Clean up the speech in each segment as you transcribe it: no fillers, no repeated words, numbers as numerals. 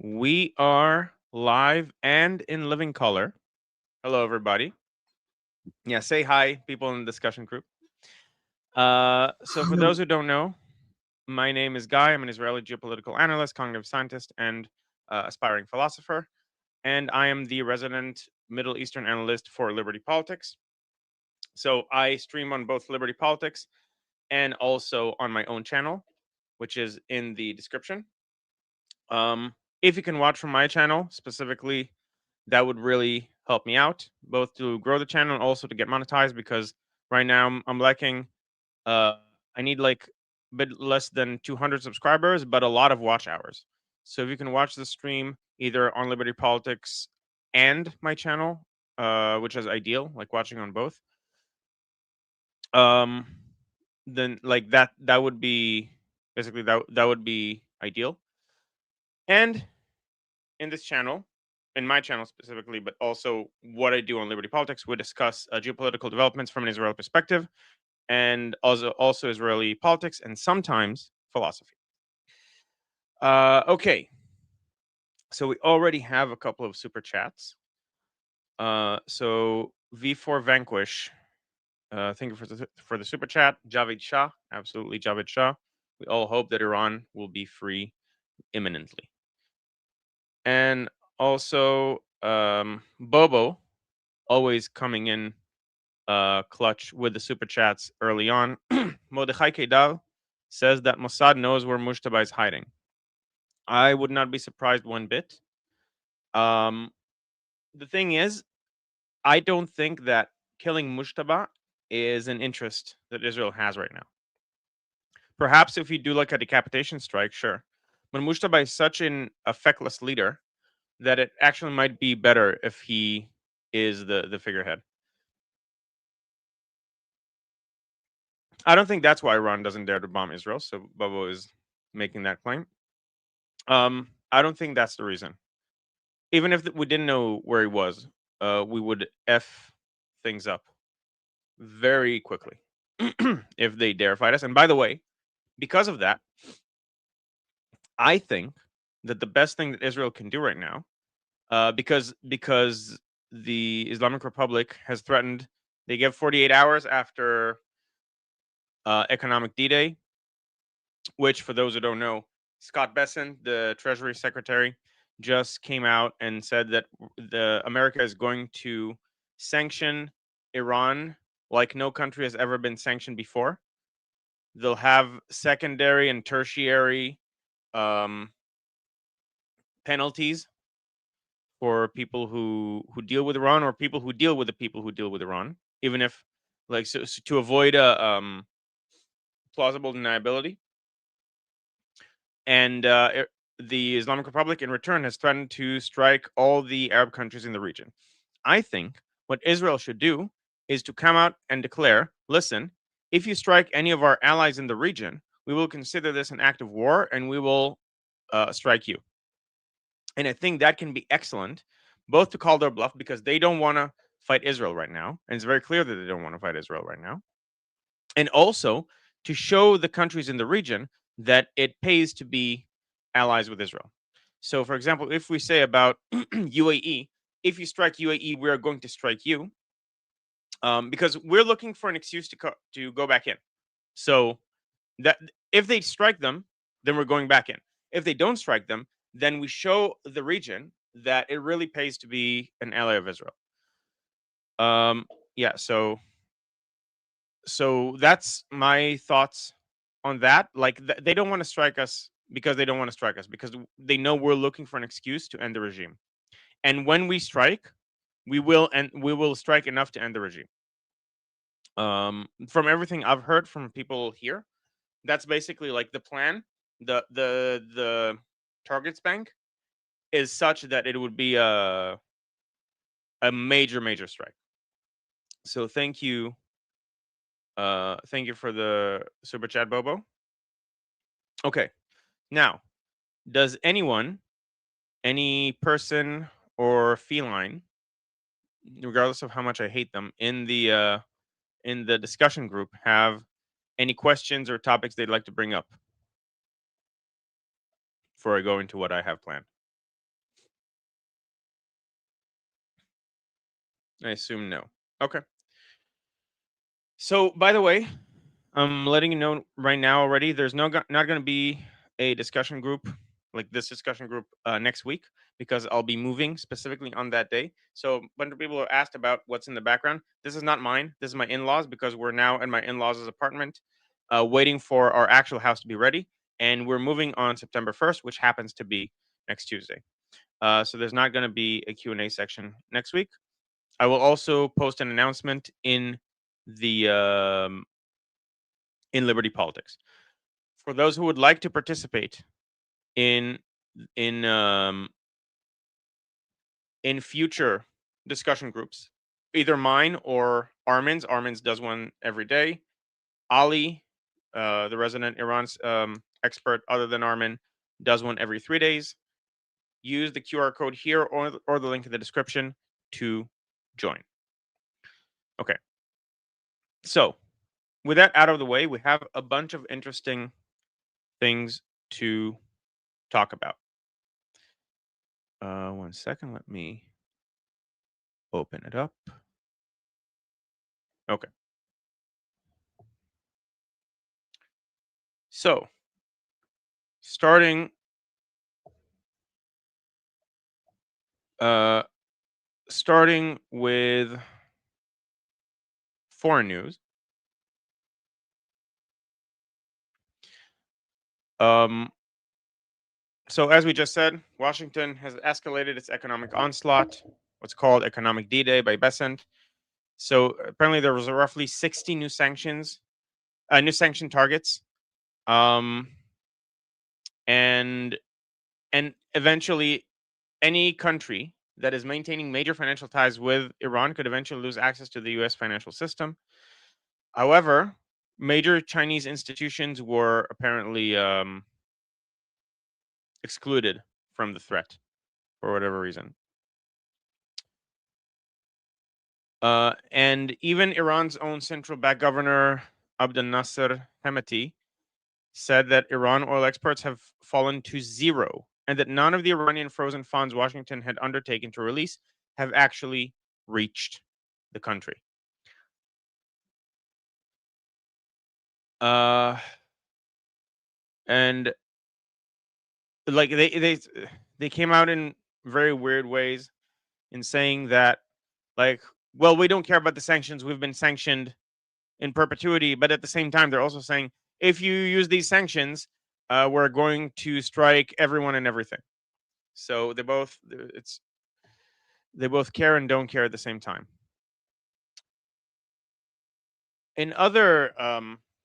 We are live and in living color. Hello, everybody. Yeah, say hi, people in the discussion group. So, for those who don't know, my name is Guy. I'm an Israeli geopolitical analyst, cognitive scientist, and aspiring philosopher. And I am the resident Middle Eastern analyst for Liberty Politics. So, I stream on both Liberty Politics and also on my own channel, which is in the description. If you can watch from my channel specifically, that would really help me out, both to grow the channel and also to get monetized. Because right now I'm lacking. I need like a bit less than 200 subscribers, but a lot of watch hours. So if you can watch the stream either on Liberty Politics and my channel, which is ideal, like watching on both, um, then like that would be basically that would be ideal. And in this channel, in my channel specifically, but also what I do on Liberty Politics, we discuss geopolitical developments from an Israeli perspective, and also Israeli politics and sometimes philosophy. Okay, so we already have a couple of super chats. So V4 Vanquish, thank you for the super chat. Javid Shah, absolutely Javid Shah. We all hope that Iran will be free imminently. And also Bobo, always coming in clutch with the super chats early on. Mordechai Kedar says that Mossad knows where Mushtaba is hiding. I would not be surprised one bit. Um, the thing is, I don't think that killing Mushtaba is an interest that Israel has right now. Perhaps if you do like a decapitation strike, sure. But Mushtaba is such a feckless leader that it actually might be better if he is the figurehead. I don't think that's why Iran doesn't dare to bomb Israel. So Bobo is making that claim. I don't think that's the reason. Even if we didn't know where he was, we would f things up very quickly if they dare fight us. And by the way, because of that, I think that the best thing that Israel can do right now, because the Islamic Republic has threatened, they give 48 hours after economic D-Day, which for those who don't know, Scott Bessent, the Treasury Secretary, just came out and said that America is going to sanction Iran like no country has ever been sanctioned before. They'll have secondary and tertiary um, penalties for people who deal with Iran or people who deal with the people who deal with Iran, even if like so to avoid a plausible deniability. And the Islamic Republic, in return, has threatened to strike all the Arab countries in the region. I think what Israel should do is to come out and declare, listen, if you strike any of our allies in the region, we will consider this an act of war and we will strike you. And I think that can be excellent, both to call their bluff because they don't want to fight Israel right now. And it's very clear that they don't want to fight Israel right now. And also to show the countries in the region that it pays to be allies with Israel. So, for example, if we say about UAE, if you strike UAE, we are going to strike you, because we're looking for an excuse to go back in. So that if they strike them, then we're going back in. If they don't strike them, then we show the region that it really pays to be an ally of Israel. Yeah. So that's my thoughts on that. Like they don't want to strike us because they don't want to strike us because they know we're looking for an excuse to end the regime. And when we strike, we will strike enough to end the regime. From everything I've heard from people here, that's basically like the plan. The targets bank is such that it would be a major strike. So thank you for the super chat, Bobo. Okay. Now, does anyone, any person or feline, regardless of how much I hate them, in the discussion group, have any questions or topics they'd like to bring up before I go into what I have planned? I assume no. Okay. So, by the way, I'm letting you know right now already. There's not going to be a discussion group like this discussion group next week because I'll be moving specifically on that day. So a bunch of people are asked about what's in the background. This is not mine. This is my in-laws because we're now in my in-laws' apartment, waiting for our actual house to be ready, and we're moving on September 1st, which happens to be next Tuesday. So there's not going to be a Q&A section next week. I will also post an announcement the in Liberty Politics for those who would like to participate in in um, in future discussion groups, either mine or Armin's. Armin's does one every day. Ali, the resident Iran expert, other than Armin, does one every 3 days. Use the QR code here or the link in the description to join. Okay. So, with that out of the way, we have a bunch of interesting things to talk about. 1 second. Let me open it up. Okay. So, starting starting with foreign news. So as we just said, Washington has escalated its economic onslaught, what's called Economic D-Day by Besant. So apparently there was roughly 60 new sanction targets, and eventually any country that is maintaining major financial ties with Iran could eventually lose access to the U.S. financial system. However, major Chinese institutions were apparently excluded from the threat for whatever reason. And even Iran's own central bank governor, Abdel Nasser Hemeti, said that Iran oil exports have fallen to zero and that none of the Iranian frozen funds Washington had undertaken to release have actually reached the country. And like they came out in very weird ways in saying that, like, well, we don't care about the sanctions. We've been sanctioned in perpetuity. But at the same time, they're also saying if you use these sanctions, we're going to strike everyone and everything. So they both care and don't care at the same time. In other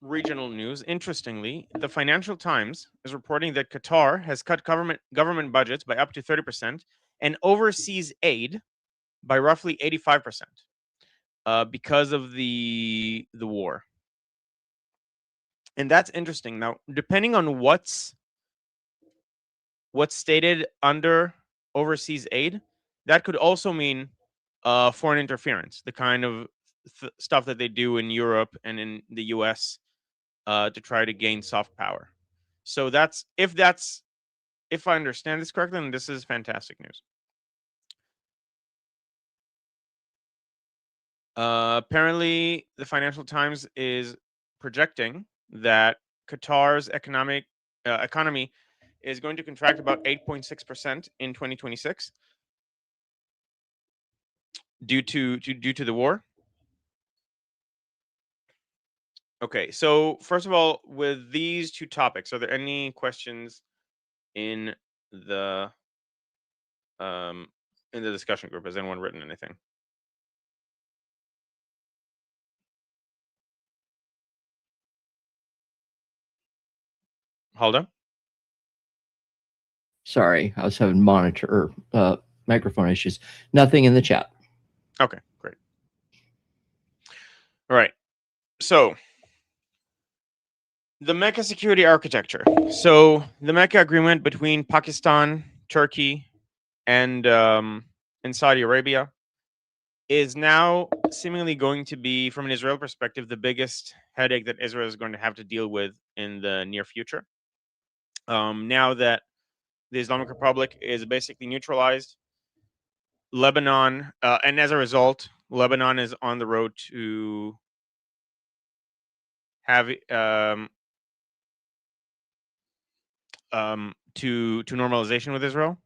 regional news, interestingly, the Financial Times is reporting that Qatar has cut government budgets by up to 30% and overseas aid by roughly 85%, because of the war. And that's interesting. Now, depending on what's stated under overseas aid, that could also mean foreign interference, the kind of stuff that they do in Europe and in the US to try to gain soft power. So if I understand this correctly, then this is fantastic news. Apparently, the Financial Times is projecting that Qatar's economy is going to contract about 8.6% in 2026 due to the war. Okay, so first of all, with these two topics, are there any questions in the discussion group? Has anyone written anything? Halda? Sorry, I was having microphone issues. Nothing in the chat. Okay, great. All right. So the Mecca security architecture. So the Mecca agreement between Pakistan, Turkey, and Saudi Arabia is now seemingly going to be, from an Israel perspective, the biggest headache that Israel is going to have to deal with in the near future. Now that the Islamic Republic is basically neutralized, Lebanon, and as a result, Lebanon is on the road to have to normalization with Israel.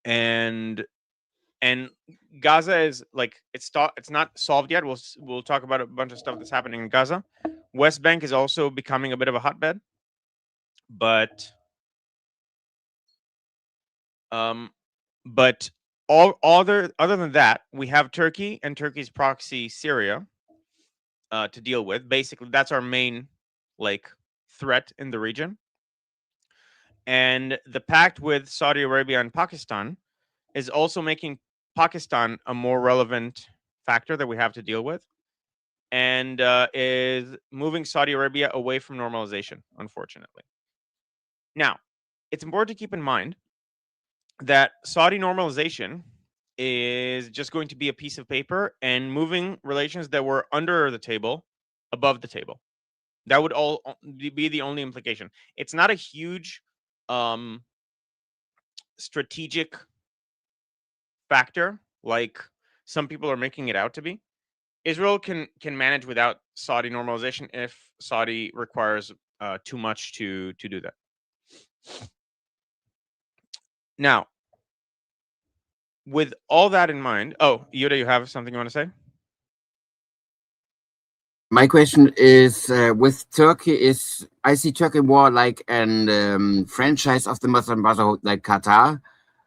And Gaza is like it's not solved yet. We'll talk about a bunch of stuff that's happening in Gaza. West Bank is also becoming a bit of a hotbed, but but all other than that, we have Turkey and Turkey's proxy Syria to deal with. Basically, that's our main like threat in the region. And the pact with Saudi Arabia and Pakistan is also making Pakistan a more relevant factor that we have to deal with, and is moving Saudi Arabia away from normalization, unfortunately. Now, it's important to keep in mind that Saudi normalization is just going to be a piece of paper and moving relations that were under the table above the table. That would all be the only implication. It's not a huge strategic factor like some people are making it out to be. Israel can manage without Saudi normalization if Saudi requires too much to do that. Now, with all that in mind, oh, Yuda, you have something you want to say? My question is, with Turkey, I see Turkey more like an franchise of the Muslim Brotherhood, like Qatar.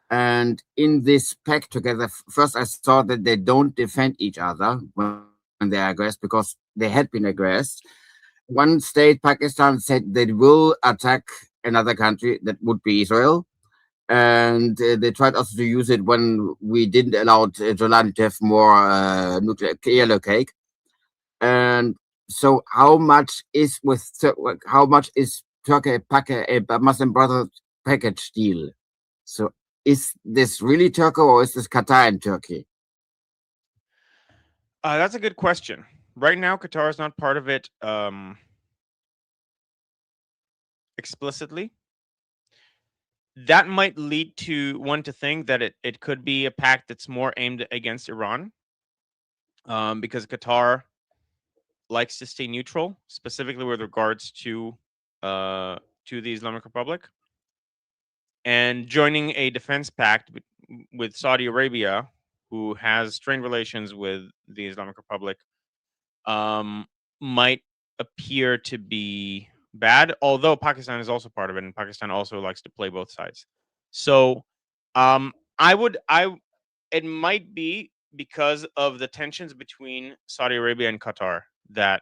And in this pact together, first I saw that they don't defend each other when they aggress, because they had been aggressed. One state, Pakistan, said they will attack another country, that would be Israel. And they tried also to use it when we didn't allow Jolani to have more nuclear yellow cake. And so, how much is Turkey a Muslim Brothers package deal? So, is this really Turkey or is this Qatar and Turkey? That's a good question. Right now, Qatar is not part of it explicitly. That might lead to one to think that it could be a pact that's more aimed against Iran, because Qatar likes to stay neutral, specifically with regards to the Islamic Republic, and joining a defense pact with Saudi Arabia, who has strained relations with the Islamic Republic, might appear to be bad. Although Pakistan is also part of it, and Pakistan also likes to play both sides. So, it might be because of the tensions between Saudi Arabia and Qatar that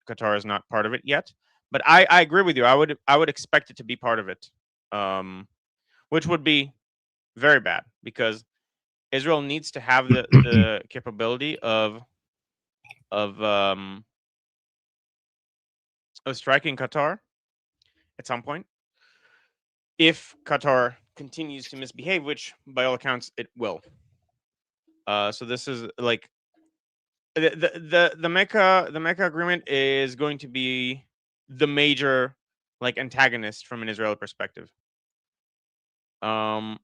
Qatar is not part of it yet. But I agree with you. I would expect it to be part of it, which would be very bad because Israel needs to have the capability of striking Qatar at some point if Qatar continues to misbehave, which by all accounts it will. So this is like the Mecca agreement is going to be the major like antagonist from an Israeli perspective. 1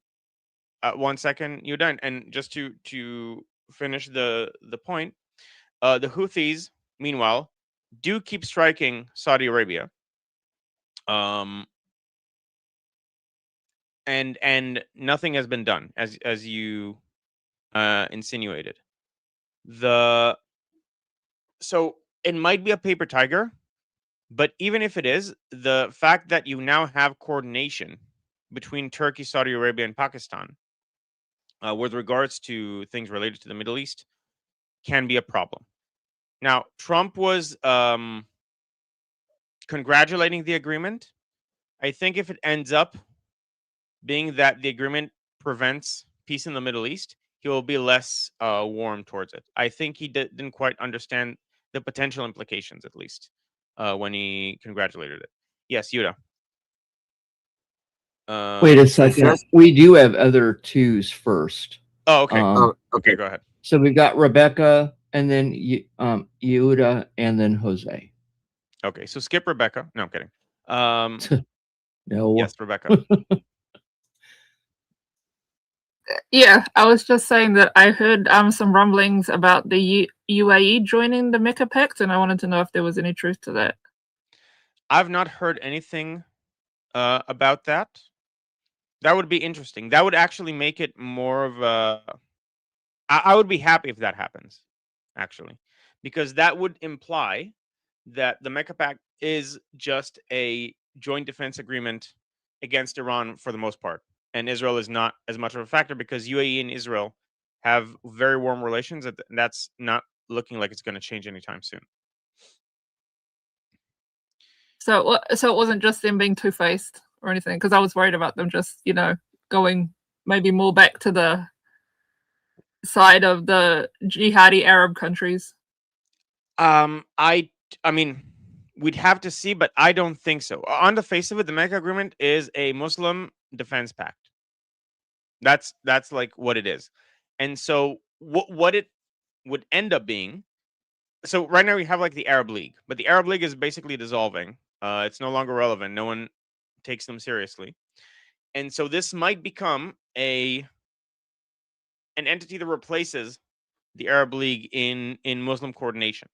second, you're done. And just to finish the point, the Houthis, meanwhile, do keep striking Saudi Arabia. And nothing has been done, as you insinuated. So it might be a paper tiger, but even if it is, the fact that you now have coordination between Turkey, Saudi Arabia, and Pakistan with regards to things related to the Middle East can be a problem. Now, Trump was congratulating the agreement. I think if it ends up being that the agreement prevents peace in the Middle East, he will be less warm towards it. I think he didn't quite understand the potential implications, at least, when he congratulated it. Yes, Yuda. Wait a second. We do have other twos first. Oh, okay. Okay. Okay, go ahead. So we've got Rebecca, and then Yehuda, and then Jose. Okay, so skip Rebecca. No, I'm kidding. No. Yes, Rebecca. Yeah, I was just saying that I heard some rumblings about the UAE joining the Mecca Pact, and I wanted to know if there was any truth to that. I've not heard anything about that. That would be interesting. That would actually make it more of a. I would be happy if that happens, actually, because that would imply that the Mecca Pact is just a joint defense agreement against Iran for the most part, and Israel is not as much of a factor because UAE and Israel have very warm relations, and that's not looking like it's going to change anytime soon. So it wasn't just them being two-faced or anything, because I was worried about them just, going maybe more back to the side of the jihadi Arab countries. I mean, we'd have to see, but I don't think so. On the face of it, the Mecca Agreement is a Muslim defense pact. That's like what it is, and so what it would end up being. So right now we have like the Arab League, but the Arab League is basically dissolving. It's no longer relevant. No one takes them seriously, and so this might become an entity that replaces the Arab League in Muslim coordination.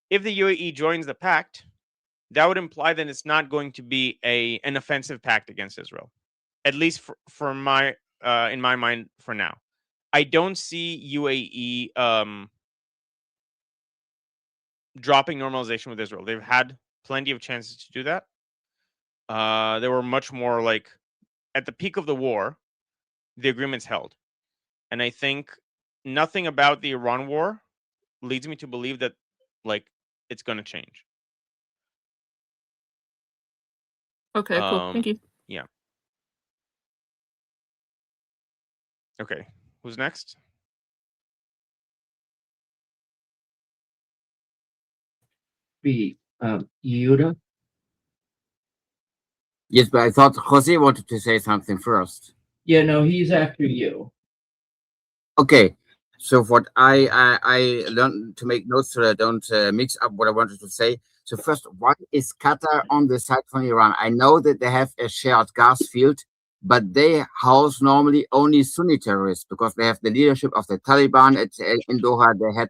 If the UAE joins the pact, that would imply that it's not going to be an offensive pact against Israel, at least for my in my mind for now. I don't see UAE dropping normalization with Israel. They've had plenty of chances to do that. They were much more like at the peak of the war, the agreements held, and I think nothing about the Iran war leads me to believe that like it's going to change. Okay, cool. Thank you. Yeah. Okay. Who's next? Be Yehuda. Yes, but I thought Jose wanted to say something first. Yeah, no, he's after you. Okay. So what I learned to make notes so I don't mix up what I wanted to say. So first, why is Qatar on the side from Iran? I know that they have a shared gas field, but they house normally only Sunni terrorists because they have the leadership of the Taliban in Doha. They had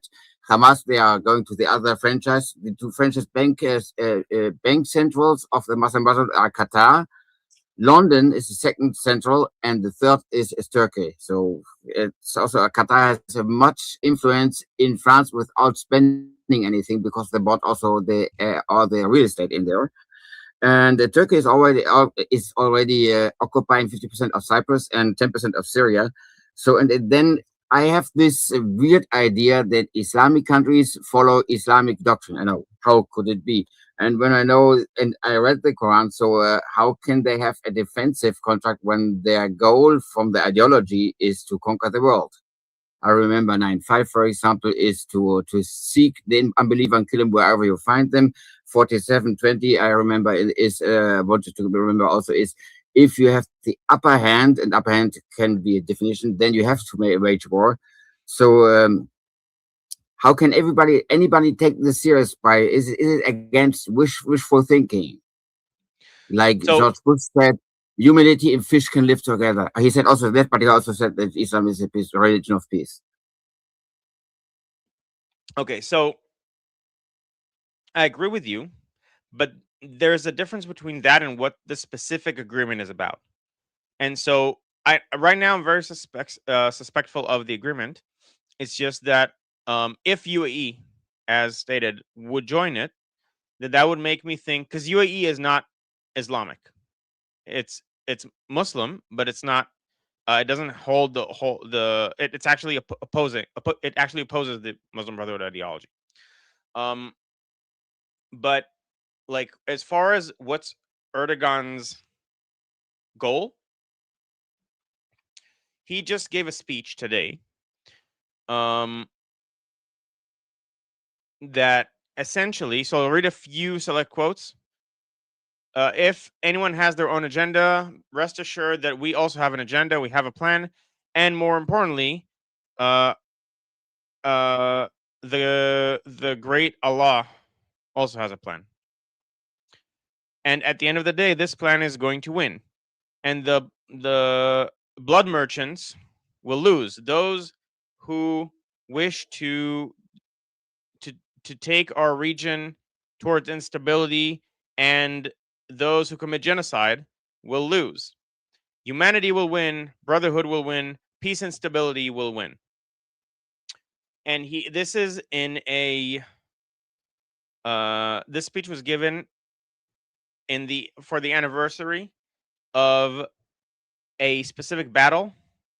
Hamas. They are going to the other franchise. The two franchise bank centrals of the Muslim Brotherhood are Qatar. London is the second central, and the third is Turkey. So it's also Qatar has a much influence in France without spending anything because they bought also all the real estate in there. And Turkey is already occupying 50% of Cyprus and 10% of Syria. So and then I have this weird idea that Islamic countries follow Islamic doctrine. I know, how could it be? And when I know, and I read the Quran, so how can they have a defensive contract when their goal from the ideology is to conquer the world? I remember 9/5, for example, is to seek the unbeliever and kill them wherever you find them. 47/20, I remember, wanted to remember also is if you have the upper hand, and upper hand can be a definition, then you have to wage war. So how can anybody take this serious? Is it against wishful thinking? Like So George Bush said, humility and fish can live together. He said also that, but he also said that Islam is a religion of peace. okay, so I agree with you, but there's a difference between that and what the specific agreement is about. And so I right now I'm very suspectful of the agreement. It's just that if UAE, as stated, would join it, that would make me think because UAE is not Islamic. It's Muslim, but it's not. It doesn't hold it's actually opposing. It actually opposes the Muslim Brotherhood ideology. But like as far as what's Erdogan's goal, he just gave a speech today. That essentially, so I'll read a few select quotes. If anyone has their own agenda, rest assured that we also have an agenda. We have a plan, and more importantly, uh, the great Allah also has a plan. And at the end of the day, this plan is going to win. And the blood merchants will lose. Those who wish to take our region towards instability, and those who commit genocide will lose. Humanity will win, brotherhood will win, peace and stability will win. And this is in a this speech was given for the anniversary of a specific battle.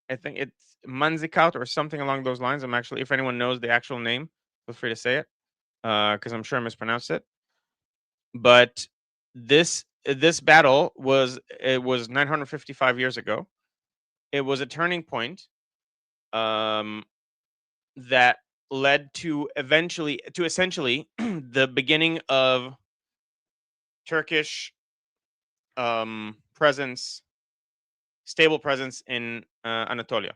I think it's Manzikert or something along those lines. I'm actually, if anyone knows the actual name, feel free to say it, because I'm sure I mispronounced it. But this battle was 955 years ago. It was a turning point that led to essentially the beginning of Turkish stable presence in Anatolia.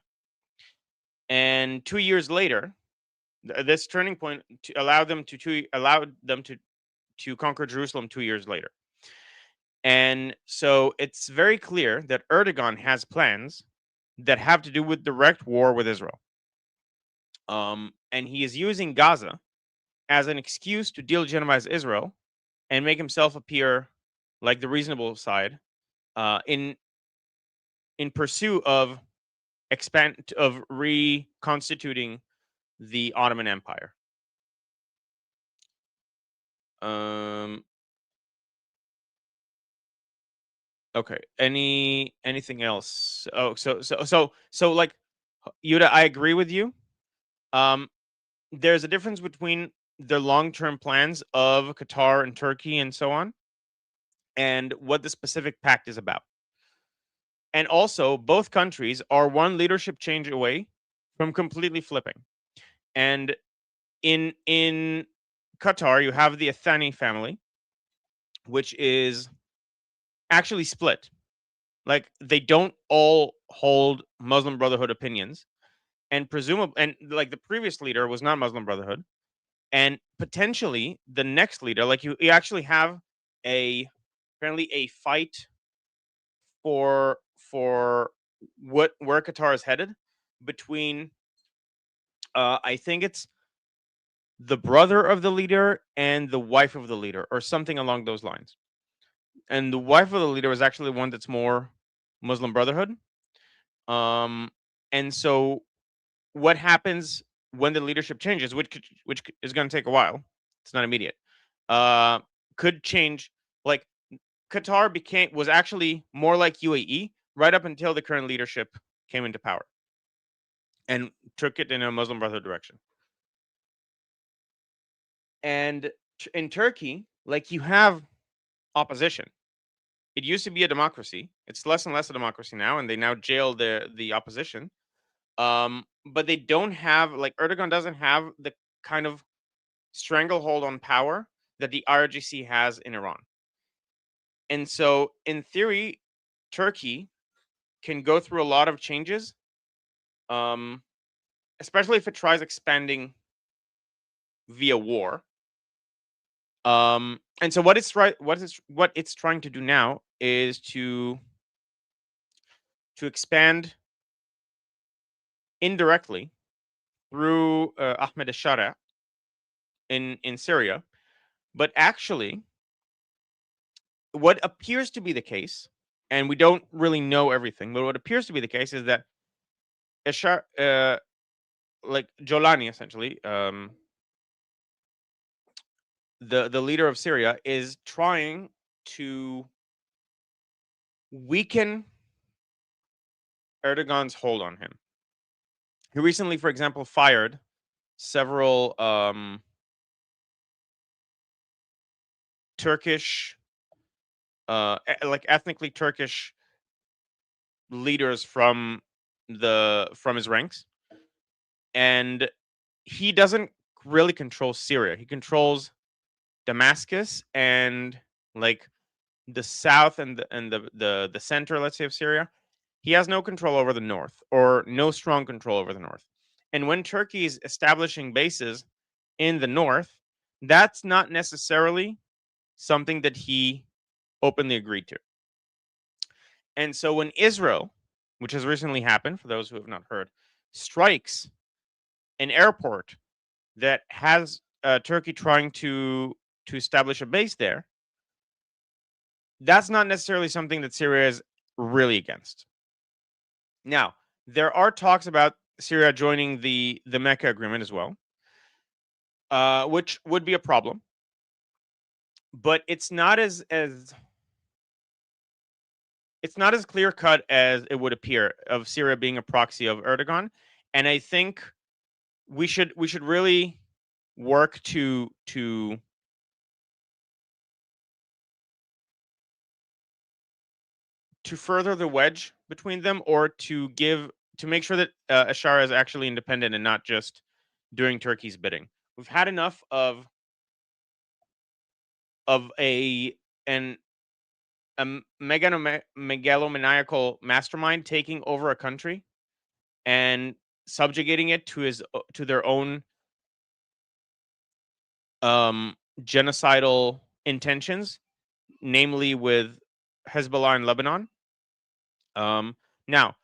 And 2 years later, this turning point allowed them to conquer Jerusalem 2 years later. And so it's very clear that Erdogan has plans that have to do with direct war with Israel. And he is using Gaza as an excuse to delegitimize Israel and make himself appear like the reasonable side in pursuit of reconstituting the Ottoman Empire. Okay. Anything else? Oh, so like, Yuda, I agree with you. There's a difference between the long-term plans of Qatar and Turkey and so on, and what the specific pact is about. And also, both countries are one leadership change away from completely flipping. And in Qatar, you have the Athani family, which is actually split. Like, they don't all hold Muslim Brotherhood opinions, and presumably, and like the previous leader was not Muslim Brotherhood, and potentially the next leader, like you actually have apparently a fight for where Qatar is headed between I think it's the brother of the leader and the wife of the leader, or something along those lines. And the wife of the leader is actually one that's more Muslim Brotherhood. And so what happens when the leadership changes, which is going to take a while, it's not immediate, could change. Like, Qatar was actually more like UAE right up until the current leadership came into power and took it in a Muslim Brotherhood direction. And in Turkey, like, you have opposition. It used to be a democracy. It's less and less a democracy now, and they now jail the opposition. But they don't have, like, Erdogan doesn't have the kind of stranglehold on power that the IRGC has in Iran. And so, in theory, Turkey can go through a lot of changes, especially if it tries expanding via war. And so what it's trying to do now is to expand indirectly through Ahmed al-Shara in Syria. But actually, what appears to be the case, and we don't really know everything, but what appears to be the case is that like Jolani, essentially, the leader of Syria, is trying to weaken Erdogan's hold on him. He recently, for example, fired several Turkish, like ethnically Turkish leaders from his ranks, and he doesn't really control Syria. He controls Damascus and, like, the south and the center, let's say, of Syria. He has no control over the north, or no strong control over the north. And when Turkey is establishing bases in the north, that's not necessarily something that he openly agreed to. And so when Israel, which has recently happened, for those who have not heard, strikes an airport that has Turkey trying to establish a base there, that's not necessarily something that Syria is really against. Now, there are talks about Syria joining the Mecca agreement as well, which would be a problem. But it's not as it's not as clear cut as it would appear of Syria being a proxy of Erdogan, and I think we should really work to further the wedge between them, or to make sure that Ashara is actually independent and not just doing Turkey's bidding. We've had enough of an megalomaniacal mastermind taking over a country and subjugating it to their own genocidal intentions, namely with Hezbollah in Lebanon. Now,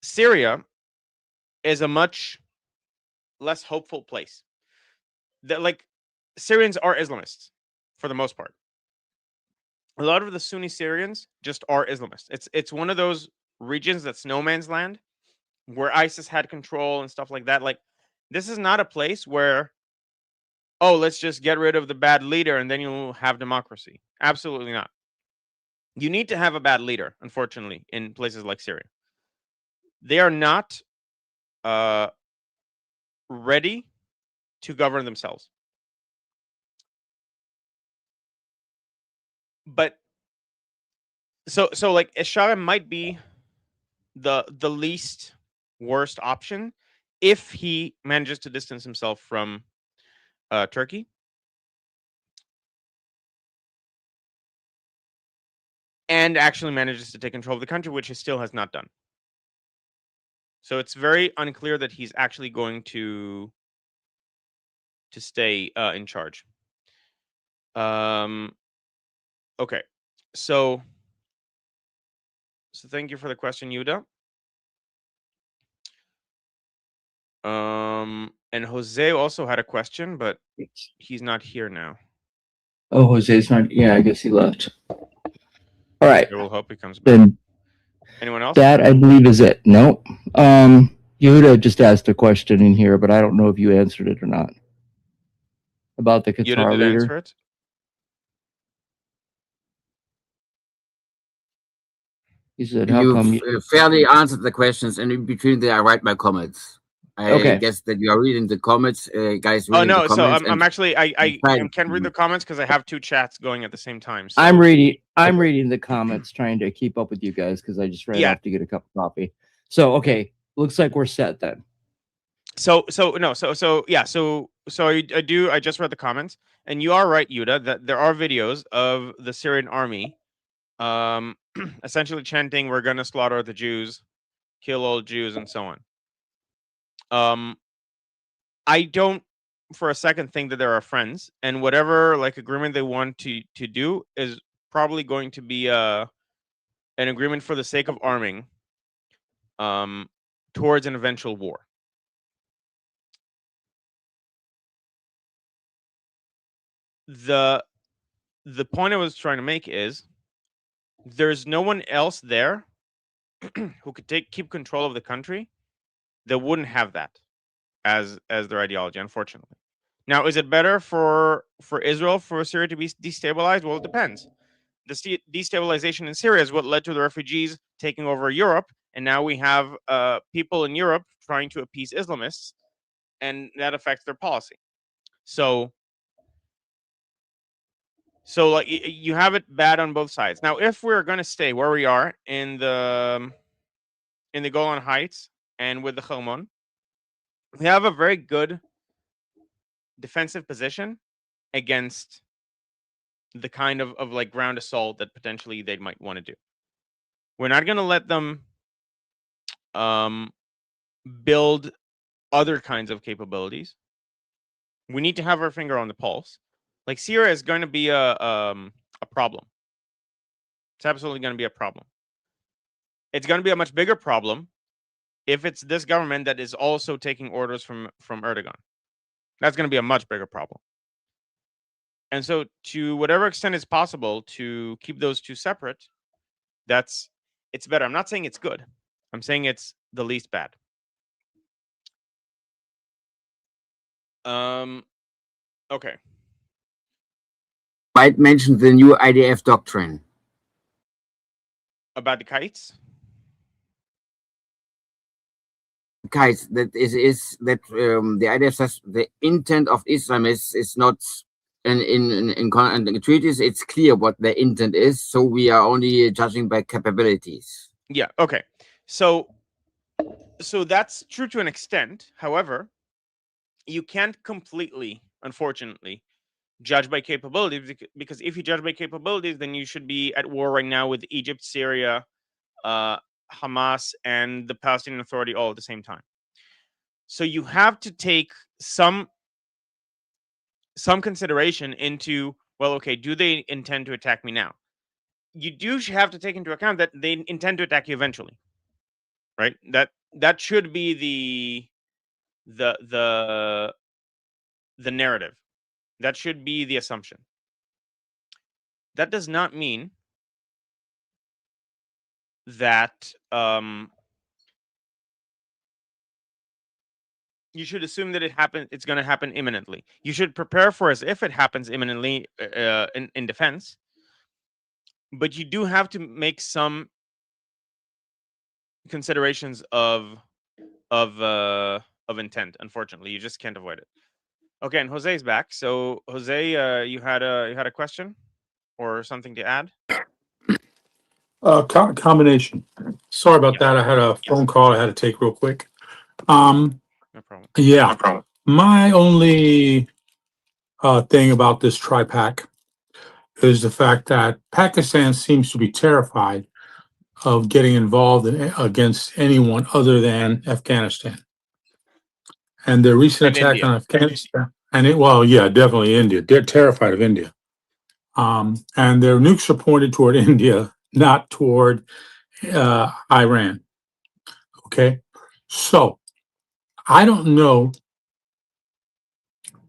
Syria is a much less hopeful place. That, like, Syrians are Islamists for the most part. A lot of the Sunni Syrians just are Islamists. It's one of those regions that's no man's land, where ISIS had control and stuff like that. Like, this is not a place where, oh, let's just get rid of the bad leader and then you'll have democracy. Absolutely not. You need to have a bad leader, unfortunately, in places like Syria. They are not ready to govern themselves. But so like Ashara might be the least worst option if he manages to distance himself from Turkey. And actually manages to take control of the country, which he still has not done. So it's very unclear that he's actually going to stay in charge. Okay, so thank you for the question, Yuda. And Jose also had a question, but he's not here now. Oh, Jose's not. Yeah, I guess he left. All right. I will hope he comes back. Then Anyone else? that, I believe, is it. Nope. Yehuda just asked a question in here, but I don't know if you answered it or not. About the Yuda Qatar did leader. answer it. He said, "How You've come?" fairly answered the questions, and in between there, I write my comments. I guess that you are reading the comments, guys. Oh Reading no, the so comments I'm actually I fine. can't read the comments because I have two chats going at the same time. So I'm reading the comments, trying to keep up with you guys because I just ran Yeah. off to get a cup of coffee. So okay, looks like we're set then. So I just read the comments, and you are right, Yuda, that there are videos of the Syrian army essentially chanting, "We're gonna slaughter the Jews, kill all Jews," and so on. I don't for a second think that there are friends, and whatever like agreement they want to do is probably going to be an agreement for the sake of arming towards an eventual war. The point I was trying to make is there's no one else there who could keep control of the country that wouldn't have that as their ideology, unfortunately. Now, is it better for Israel for Syria to be destabilized? Well, it depends. The destabilization in Syria is what led to the refugees taking over Europe, and now we have people in Europe trying to appease Islamists, and that affects their policy. So like you have it bad on both sides. Now, if we're going to stay where we are in the Golan Heights and with the Helmon, we have a very good defensive position against the kind of like ground assault that potentially they might want to do. We're not going to let them build other kinds of capabilities. We need to have our finger on the pulse. Like, Syria is going to be a problem It's absolutely going to be a problem. It's going to be a much bigger problem if it's this government that is also taking orders from Erdogan. That's going to be a much bigger problem. And so, to whatever extent it's possible to keep those two separate, it's better. I'm not saying it's good. I'm saying it's the least bad. Okay. Might mention the new IDF doctrine. About the kites? Guys, that is that the IDF says the intent of Islam is not in treaties. It's clear what the intent is, so we are only judging by capabilities. Yeah. Okay. So that's true to an extent. However, you can't completely, unfortunately, judge by capabilities, because if you judge by capabilities, then you should be at war right now with Egypt, Syria, Hamas, and the Palestinian Authority all at the same time. So you have to take some consideration into, well, okay, do they intend to attack me now? You do have to take into account that they intend to attack you eventually, right? That should be the narrative. That should be the assumption. That does not mean that you should assume that it's going to happen imminently. You should prepare for as if it happens imminently in defense. But you do have to make some considerations of intent. Unfortunately, you just can't avoid it. Okay, and Jose's back. So Jose, you had a question or something to add? Combination. Sorry about Yeah. that. I had a phone call I had to take real quick. No problem. Yeah. No problem. My only thing about this tri-pack is the fact that Pakistan seems to be terrified of getting involved against anyone other than Afghanistan. And their recent And attack India. on Afghanistan, definitely India. They're terrified of India. And their nukes are pointed toward India, not toward Iran. Okay. So I don't know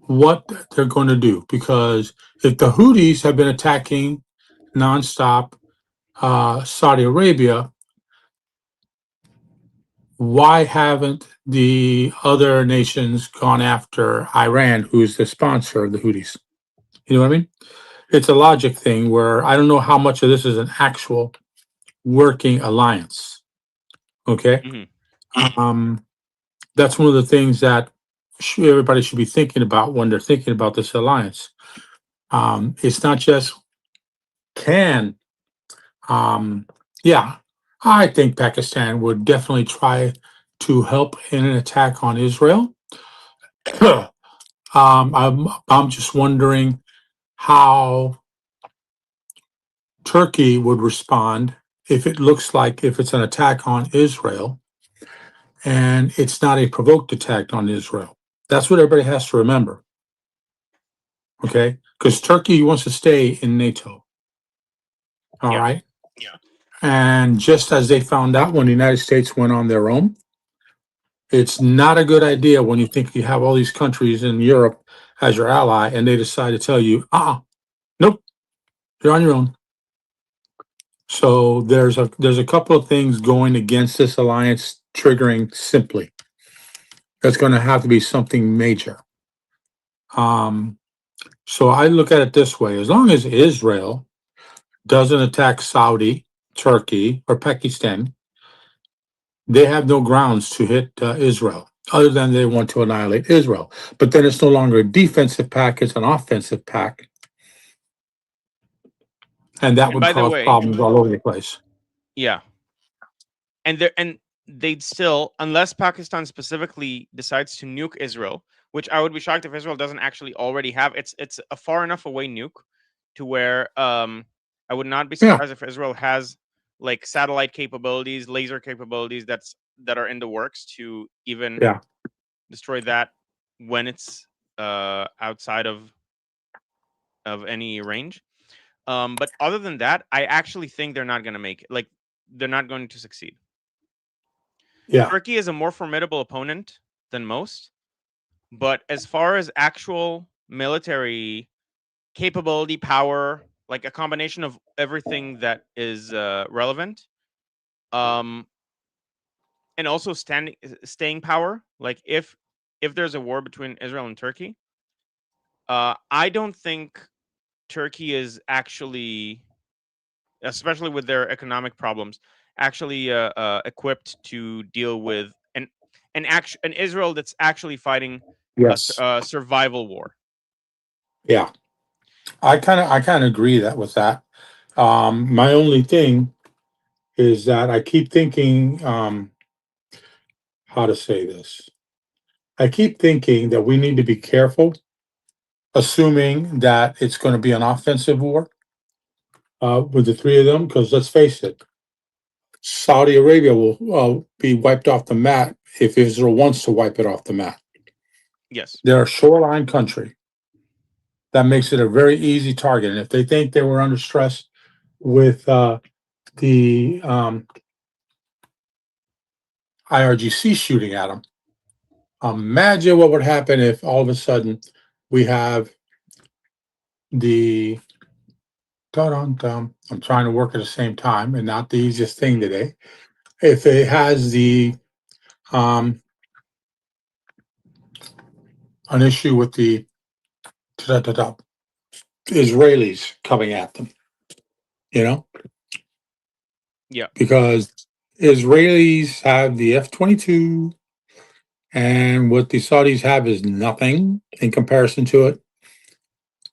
what they're going to do, because if the Houthis have been attacking nonstop Saudi Arabia, why haven't the other nations gone after Iran, who's the sponsor of the Houthis? You know what I mean? It's a logic thing where I don't know how much of this is an actual working alliance. Okay. Mm-hmm. That's one of the things that everybody should be thinking about when they're thinking about this alliance. It's not just can. I think Pakistan would definitely try to help in an attack on Israel. I'm just wondering how Turkey would respond if it looks like if it's an attack on Israel and it's not a provoked attack on Israel. That's what everybody has to remember. Okay? Because Turkey wants to stay in NATO. All right. Yeah. And just as they found out when the United States went on their own, it's not a good idea when you think you have all these countries in Europe as your ally and they decide to tell you, nope, you're on your own. So there's a couple of things going against this alliance triggering simply. That's going to have to be something major. So I look at it this way: as long as Israel doesn't attack Saudi, Turkey, or Pakistan, they have no grounds to hit Israel, other than they want to annihilate Israel. But then it's no longer a defensive pack, it's an offensive pack. And that would cause problems all over the place. Yeah. And they'd still, unless Pakistan specifically decides to nuke Israel, which I would be shocked if Israel doesn't actually already have. It's a far enough away nuke to where I would not be surprised if Israel has like satellite capabilities, laser capabilities that are in the works to even destroy that when it's outside of any range. But other than that, I actually think they're not going to make it. Like, they're not going to succeed. Yeah. Turkey is a more formidable opponent than most, but as far as actual military capability, power, like a combination of everything that is relevant, and also staying power. Like if there's a war between Israel and Turkey, I don't think Turkey is actually, especially with their economic problems, actually equipped to deal with an Israel that's actually fighting Yes. a survival war. Yeah. I kind of agree with that. My only thing is that I keep thinking, how to say this. I keep thinking that we need to be careful, assuming that it's going to be an offensive war with the three of them, because let's face it, Saudi Arabia will be wiped off the map if Israel wants to wipe it off the map. Yes. They're a shoreline country. That makes it a very easy target. And if they think they were under stress with the IRGC shooting at them, imagine what would happen if all of a sudden we have the I'm trying to work at the same time and not the easiest thing today. If it has the an issue with the Israelis coming at them, you know, Yeah. because Israelis have the F-22, and what the Saudis have is nothing in comparison to it.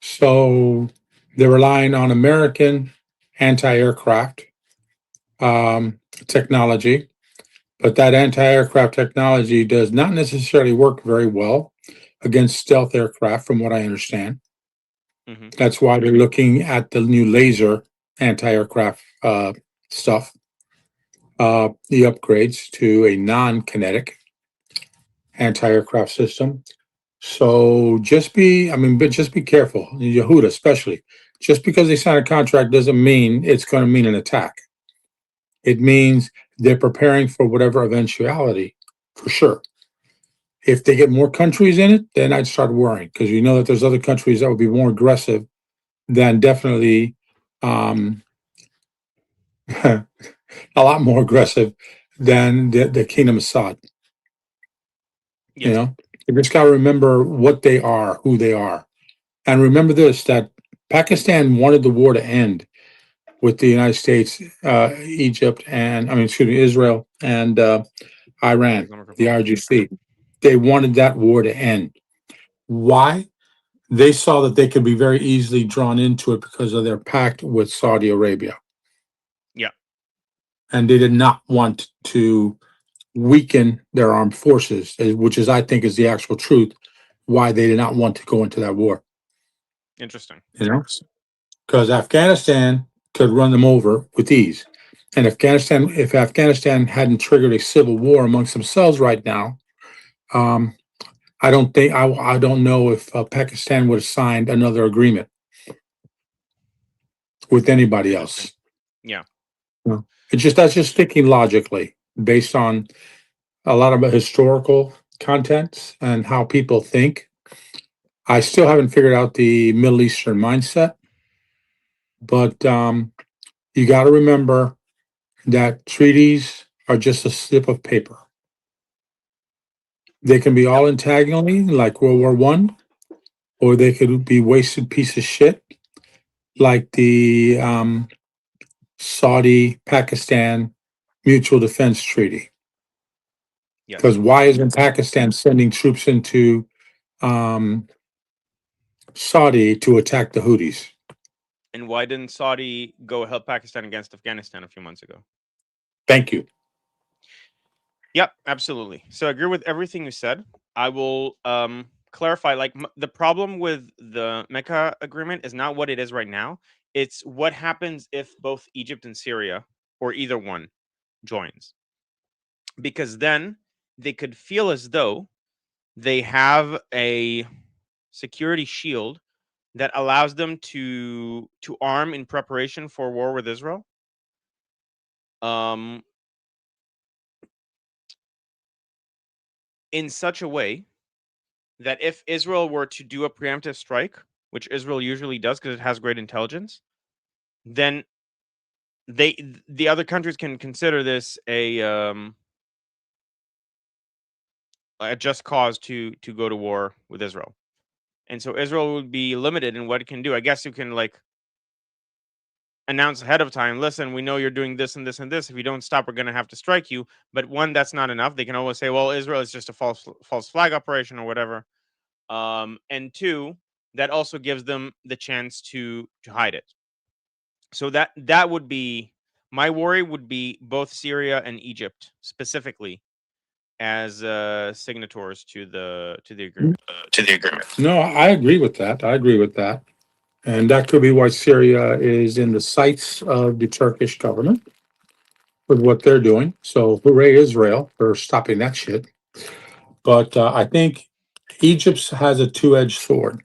So they're relying on American anti-aircraft technology, but that anti-aircraft technology does not necessarily work very well against stealth aircraft, from what I understand. Hmm. That's why they're looking at the new laser anti-aircraft stuff, the upgrades to a non-kinetic anti-aircraft system. So just be careful, Yehuda especially. Just because they sign a contract doesn't mean it's going to mean an attack. It means they're preparing for whatever eventuality, for sure. If they get more countries in it, then I'd start worrying, because you know that there's other countries that would be more aggressive than definitely a lot more aggressive than the Kingdom of Assad. You Yes. know, you just got to remember what they are, who they are. And remember this, that Pakistan wanted the war to end with the United States, Egypt, and Israel and Iran, the RGC. They wanted that war to end. Why? They saw that they could be very easily drawn into it because of their pact with Saudi Arabia. Yeah. And they did not want to weaken their armed forces, which is, I think, is the actual truth, why they did not want to go into that war. Interesting. You know, because Afghanistan could run them over with ease. And if Afghanistan hadn't triggered a civil war amongst themselves right now, I don't know if Pakistan would have signed another agreement with anybody else. Yeah. That's just thinking logically based on a lot of historical content and how people think. I still haven't figured out the Middle Eastern mindset, but you got to remember that treaties are just a slip of paper. They can be all entangled like World War I, or they could be wasted piece of shit like the Saudi-Pakistan Mutual Defense Treaty. Yes. Because why isn't Pakistan sending troops into Saudi to attack the Houthis? And why didn't Saudi go help Pakistan against Afghanistan a few months ago? Thank you. Yep, absolutely. So I agree with everything you said. I will clarify, like, the problem with the Mecca agreement is not what it is right now. It's what happens if both Egypt and Syria, or either one, joins. Because then they could feel as though they have a security shield that allows them to arm in preparation for war with Israel. In such a way that if Israel were to do a preemptive strike, which Israel usually does because it has great intelligence, then the other countries can consider this a just cause to go to war with Israel. And so Israel would be limited in what it can do. I guess you can like announce ahead of time, listen, we know you're doing this and this and this. If you don't stop, we're going to have to strike you. But one, that's not enough. They can always say, well, Israel is just a false flag operation or whatever. And two, that also gives them the chance to hide it. So that would be my worry. Would be both Syria and Egypt specifically as signatories to the agreement. No, I agree with that. I agree with that. And that could be why Syria is in the sights of the Turkish government with what they're doing. So hooray Israel for stopping that shit. But I think Egypt has a two-edged sword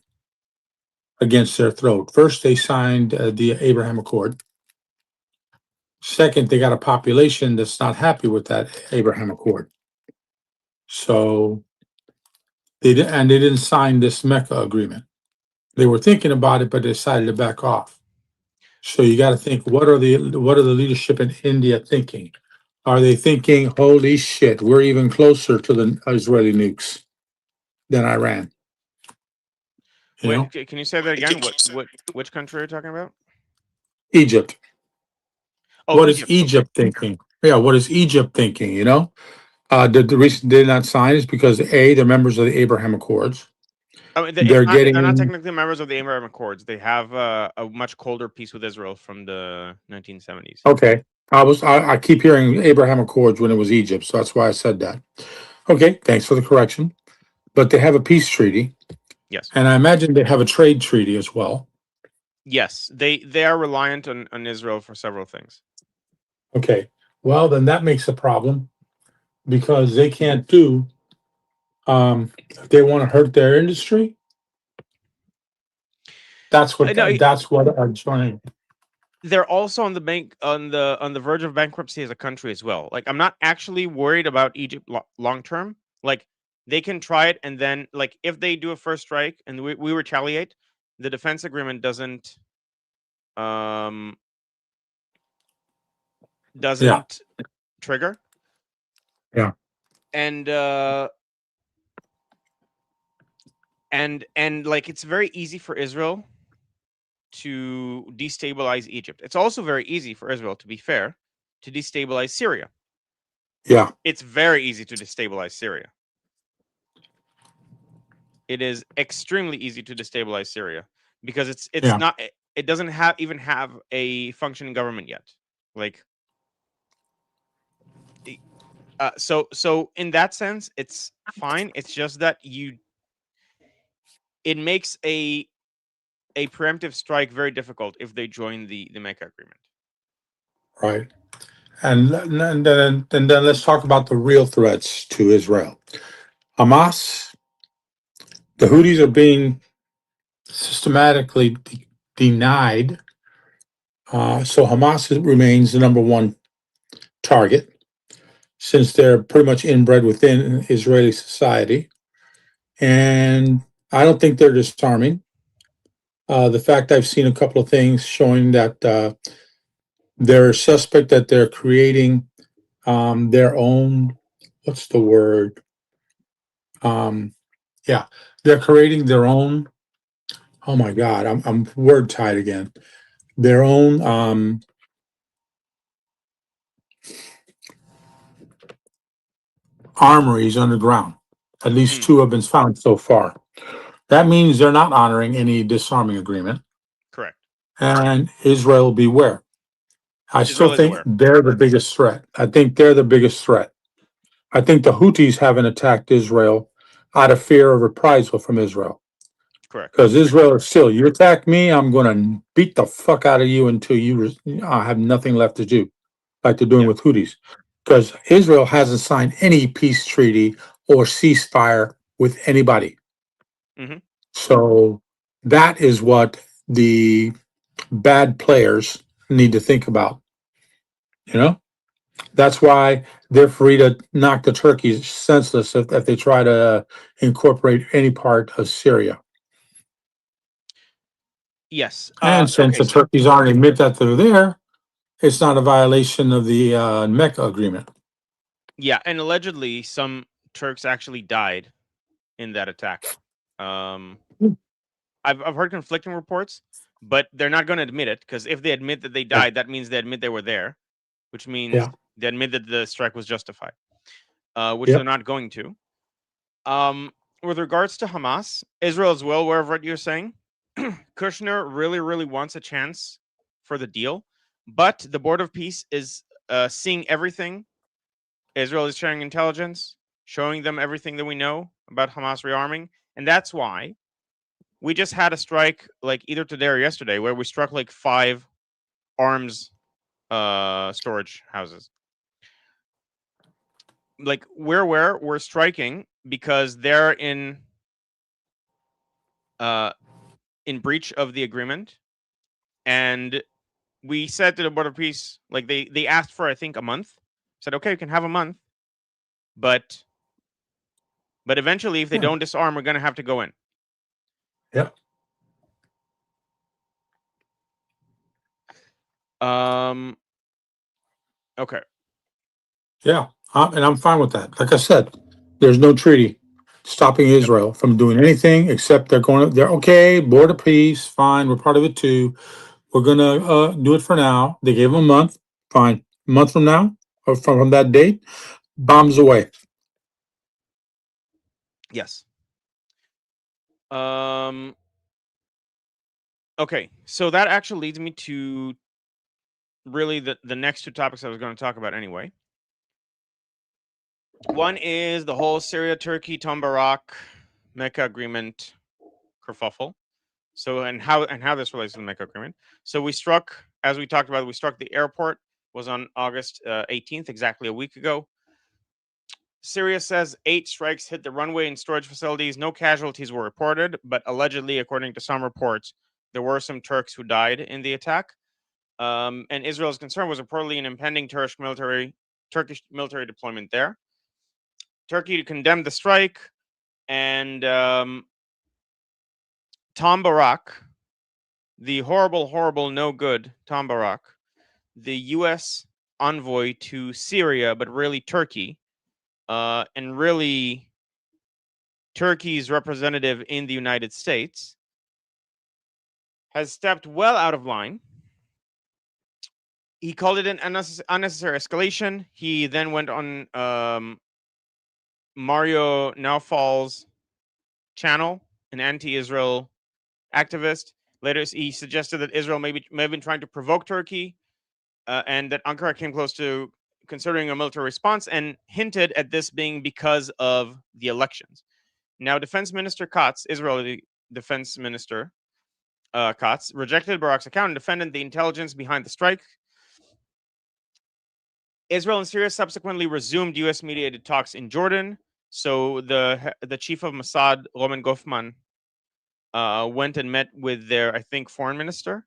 against their throat. First, they signed the Abraham Accord. Second, they got a population that's not happy with that Abraham Accord. So they didn't sign this Mecca agreement. They were thinking about it, but they decided to back off. So you got to think, what are the leadership in India thinking? Are they thinking, holy shit, we're even closer to the Israeli nukes than Iran? You know? Wait, can you say that again? Which country are you talking about? Egypt. Oh, What Egypt. is Egypt thinking? Yeah, what is Egypt thinking? You know, the reason they did not sign is because they're members of the Abraham Accords. I mean, They're not technically members of the Abraham Accords. They have a much colder peace with Israel from the 1970s. Okay. I keep hearing Abraham Accords when it was Egypt, so that's why I said that. Okay, thanks for the correction. But they have a peace treaty. Yes. And I imagine they have a trade treaty as well. Yes, they are reliant on Israel for several things. Okay. Well, then that makes a problem because they can't do if they want to hurt their industry. That's what I'm trying. They're also on the verge of bankruptcy as a country as well. Like, I'm not actually worried about Egypt long term. Like, they can try it, and then like if they do a first strike and we retaliate, the defense agreement doesn't trigger. Yeah. And like it's very easy for Israel to destabilize Egypt. It's also very easy for Israel, to be fair, to destabilize Syria. Yeah. It's very easy to destabilize Syria. It is extremely easy to destabilize Syria because it doesn't even have a functioning government yet. Like so in that sense it's fine. It's just that it makes a preemptive strike very difficult if they join the Mecca agreement. Right. And then let's talk about the real threats to Israel. Hamas, the Houthis are being systematically denied. So Hamas remains the number one target since they're pretty much inbred within Israeli society. And I don't think they're disarming. The fact I've seen a couple of things showing that they're suspect that they're creating their own, what's the word? They're creating their own, oh my God, I'm word tied again. Their own armories underground. At least two have been found so far. That means they're not honoring any disarming agreement. Correct. And Israel beware. I still think they're the biggest threat. I think they're the biggest threat. I think the Houthis haven't attacked Israel out of fear of reprisal from Israel. Correct. Because Israel is still, you attack me, I'm going to beat the fuck out of you until you have nothing left to do, like they're doing with Houthis. Because Israel hasn't signed any peace treaty or ceasefire with anybody. Mm-hmm. So That is what the bad players need to think about. You know, that's why they're free to knock the turkeys senseless if they try to incorporate any part of Syria. Yes. And since the turkeys already admit that they're there, it's not a violation of the Mecca agreement. Yeah, and allegedly some Turks actually died in that attack. I've heard conflicting reports, but they're not going to admit it, because if they admit that they died, that means they admit they were there, which means they admit that the strike was justified, which they're not going to. With regards to Hamas, Israel is well aware of what you're saying. Kushner really, really wants a chance for the deal, but the Board of Peace is seeing everything. Israel is sharing intelligence, showing them everything that we know about Hamas rearming, and that's why we just had a strike, like either today or yesterday, where we struck like 5 arms storage houses. Like we're striking because they're in breach of the agreement, and we said to the Board of Peace, like they asked for, I think, a month. Said, okay, you can have a month, but eventually, if they don't disarm, we're gonna have to go in. Yep. Okay. Yeah, and I'm fine with that. Like I said, there's no treaty stopping Israel from doing anything except they're okay, Board of Peace, fine, we're part of it too. We're gonna do it for now. They gave them a month, fine. A month from now, or from that date, bombs away. Yes. Okay, so that actually leads me to really the next 2 topics I was going to talk about anyway. One is the whole Syria, Turkey, Tom Barak, Mecca agreement kerfuffle. So and how this relates to the Mecca agreement. So we struck, as we talked about, we struck the airport. Was on August 18th, exactly a week ago. Syria says 8 strikes hit the runway and storage facilities. No casualties were reported, but allegedly, according to some reports, there were some Turks who died in the attack. And Israel's concern was reportedly an impending Turkish military deployment there. Turkey condemned the strike, and Tom Barak, the horrible, no good Tom Barak, the U.S. envoy to Syria, but really Turkey, and really Turkey's representative in the United States, has stepped well out of line. He called it an unnecessary escalation. He then went on Mario Naufal's channel, an anti-Israel activist. Later, he suggested that Israel may have been trying to provoke Turkey, and that Ankara came close to considering a military response, and hinted at this being because of the elections. Now, Defense Minister Katz, Israeli Defense Minister Katz, rejected Barak's account and defended the intelligence behind the strike. Israel and Syria subsequently resumed U.S.-mediated talks in Jordan. So the chief of Mossad, Roman Goffman, went and met with their, I think, foreign minister,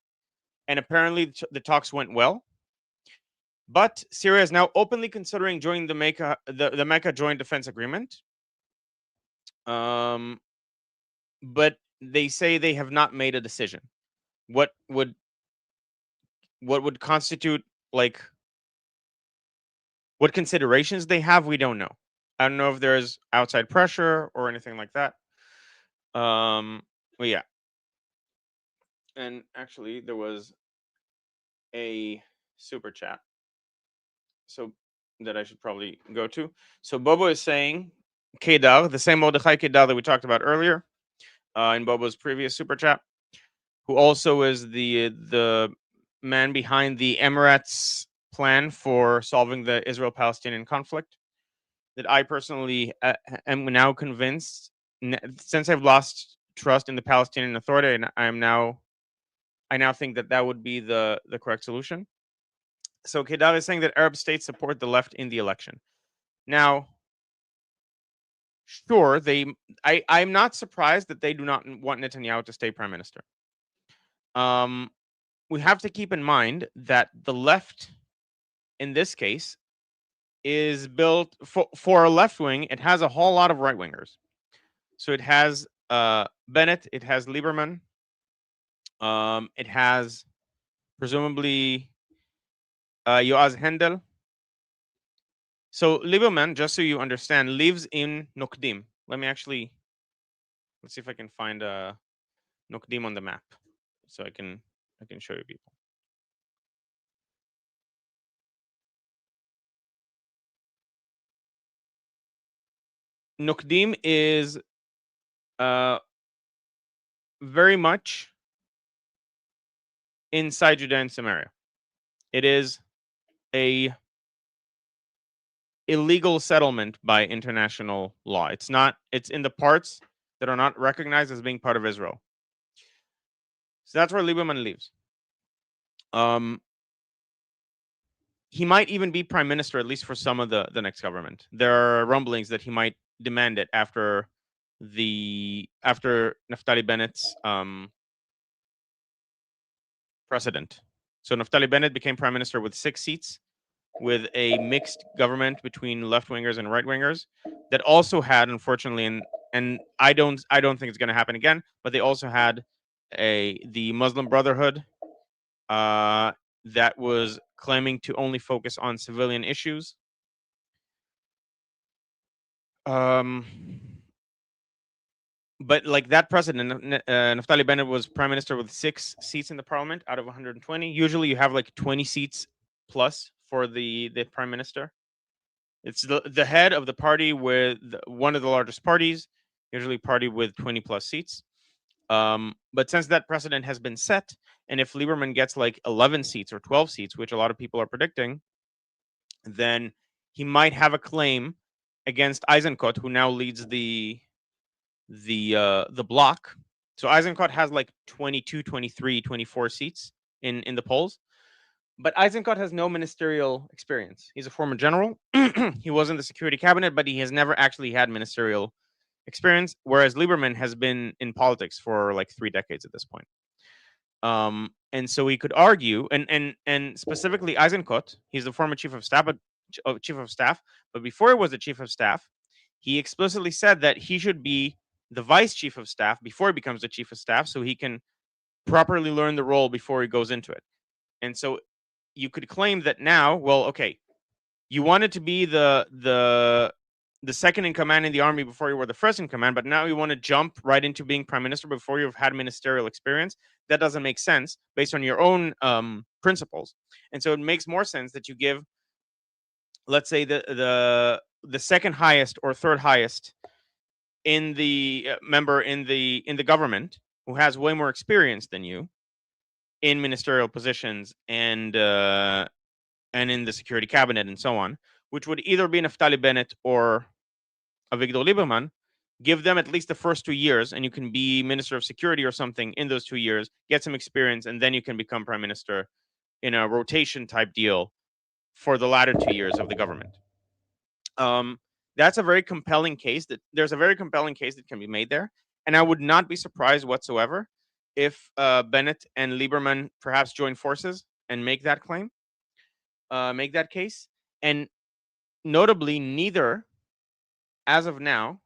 and apparently the talks went well. But Syria is now openly considering joining the Mecca Joint Defense Agreement. But they say they have not made a decision. What would constitute, like, what considerations they have, we don't know. I don't know if there's outside pressure or anything like that. But yeah. And actually, there was a super chat, so that I should probably go to. So Bobo is saying, Kedar, the same Mordechai Kedar that we talked about earlier, in Bobo's previous super chat, who also is the man behind the Emirates plan for solving the Israel-Palestinian conflict, that I personally am now convinced, since I've lost trust in the Palestinian Authority, and I now think that would be the correct solution. So Kedar is saying that Arab states support the left in the election. Now, sure, I'm not surprised that they do not want Netanyahu to stay prime minister. We have to keep in mind that the left, in this case, is built for a left wing. It has a whole lot of right wingers. So it has Bennett, it has Lieberman, it has presumably Yoaz Hendel. So Lieberman, just so you understand, lives in Nokdim. Let's see if I can find Nokdim on the map, so I can show you people. Nokdim is very much inside Judea and Samaria. It is a illegal settlement by international law. It's in the parts that are not recognized as being part of Israel. So that's where Lieberman lives. He might even be prime minister, at least for some of the next government. There are rumblings that he might demand it after Naftali Bennett's precedent. So Naftali Bennett became prime minister with 6 seats, with a mixed government between left wingers and right wingers. That also had, unfortunately, and I don't think it's going to happen again, but they also had the Muslim Brotherhood that was claiming to only focus on civilian issues. But like that president, Naftali Bennett was prime minister with 6 seats in the parliament out of 120. Usually you have like 20 seats plus for the prime minister. It's the head of the party with one of the largest parties, usually party with 20 plus seats. But since that precedent has been set, and if Lieberman gets like 11 seats or 12 seats, which a lot of people are predicting, then he might have a claim against Eisenkot, who now leads the bloc. So Eisenkot has like 22, 23, 24 seats in the polls. But Eisenkot has no ministerial experience. He's a former general. He was in the security cabinet, but he has never actually had ministerial experience, whereas Lieberman has been in politics for like 3 decades at this point. And so we could argue, and specifically Eisenkot, he's the former chief of staff, but before he was the chief of staff, he explicitly said that he should be the vice chief of staff before he becomes the chief of staff, so he can properly learn the role before he goes into it. And so you could claim that now, well, okay, you wanted to be the second in command in the army before you were the first in command, but now you want to jump right into being prime minister before you've had ministerial experience. That doesn't make sense based on your own principles. And so it makes more sense that you give, let's say, the second highest or third highest in the member in the government, who has way more experience than you in ministerial positions and in the security cabinet and so on, which would either be Naftali Bennett or Avigdor Lieberman. Give them at least the first 2 years, and you can be minister of security or something in those 2 years, get some experience, and then you can become prime minister in a rotation type deal for the latter 2 years of the government. That's a very compelling case. There's a very compelling case that can be made there, and I would not be surprised whatsoever if Bennett and Lieberman perhaps join forces and make that claim, make that case. And notably, neither, as of now,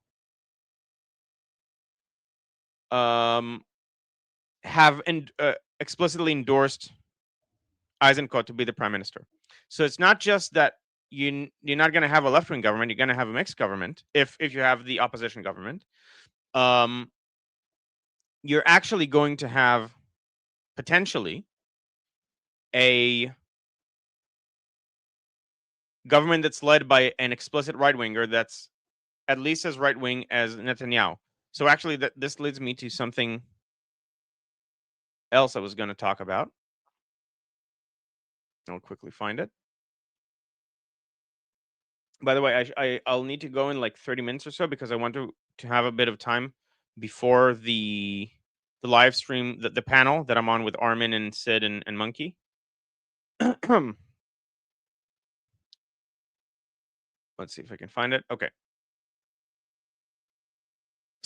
have explicitly endorsed Eisenkot to be the prime minister. So it's not just that you're not going to have a left-wing government, you're going to have a mixed government if you have the opposition government. You're actually going to have potentially a government that's led by an explicit right-winger that's at least as right-wing as Netanyahu. So actually, this leads me to something else I was going to talk about. I'll quickly find it. By the way, I'll need to go in like 30 minutes or so because I want to have a bit of time before the live stream, the panel that I'm on with Armin and Sid and Monkey. Let's see if I can find it. Okay.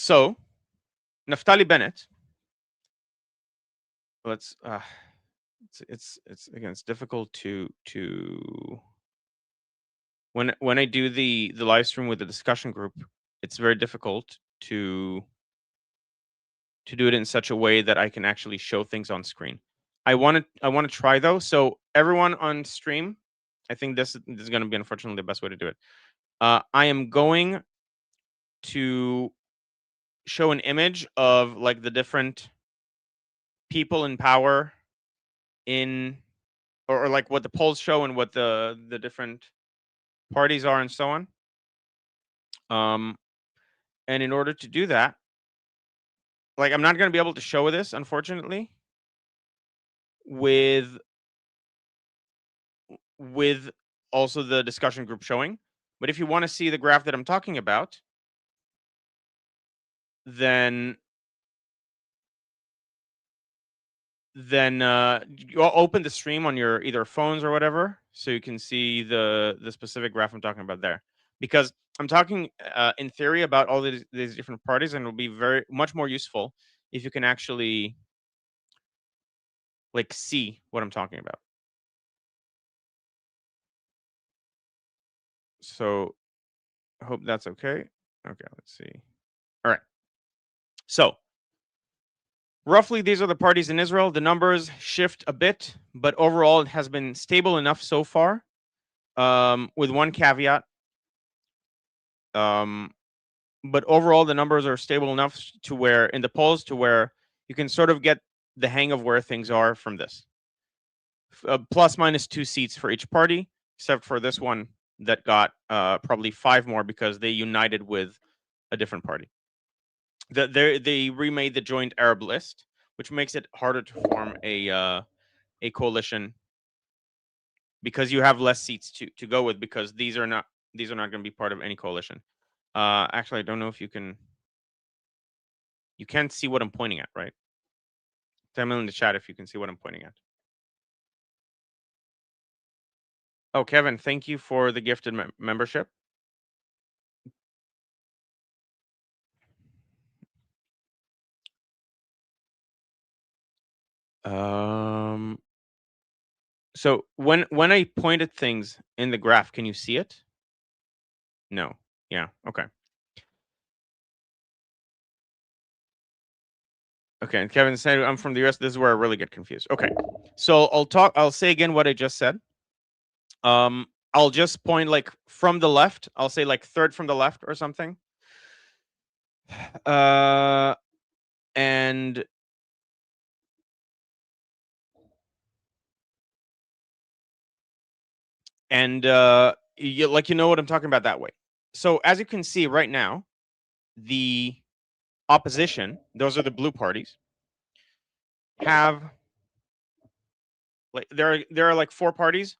So Naftali Bennett. Let's. It's again. It's difficult to when I do the live stream with the discussion group. It's very difficult to do it in such a way that I can actually show things on screen. I want to try though. So everyone on stream, I think this is going to be unfortunately the best way to do it. I am going to show an image of like the different people in power in or like what the polls show and what the different parties are and so on. And in order to do that, like I'm not going to be able to show this unfortunately with also the discussion group showing. But if you want to see the graph that I'm talking about, then you open the stream on your either phones or whatever, so you can see the specific graph I'm talking about there. Because I'm talking in theory about all these different parties, and it'll be very much more useful if you can actually like see what I'm talking about. So I hope that's okay. Okay, let's see. All right. So roughly, these are the parties in Israel. The numbers shift a bit, but overall, it has been stable enough so far, with one caveat. But overall, the numbers are stable enough to where in the polls to where you can sort of get the hang of where things are from this. Plus minus 2 seats for each party, except for this one that got probably 5 more because they united with a different party. They remade the joint Arab list, which makes it harder to form a coalition because you have less seats to go with, because these are not going to be part of any coalition. Actually, I don't know if you can't see what I'm pointing at, right? Tell me in the chat if you can see what I'm pointing at. Oh, Kevin, thank you for the gifted membership. So when I pointed things in the graph, can you see it? No. Yeah. Okay. Okay. And Kevin said, I'm from the US. This is where I really get confused. Okay. So I'll say again what I just said. I'll just point like from the left. I'll say like third from the left or something. And you know what I'm talking about that way. So as you can see right now, the opposition, those are the blue parties, have like there are like 4 parties.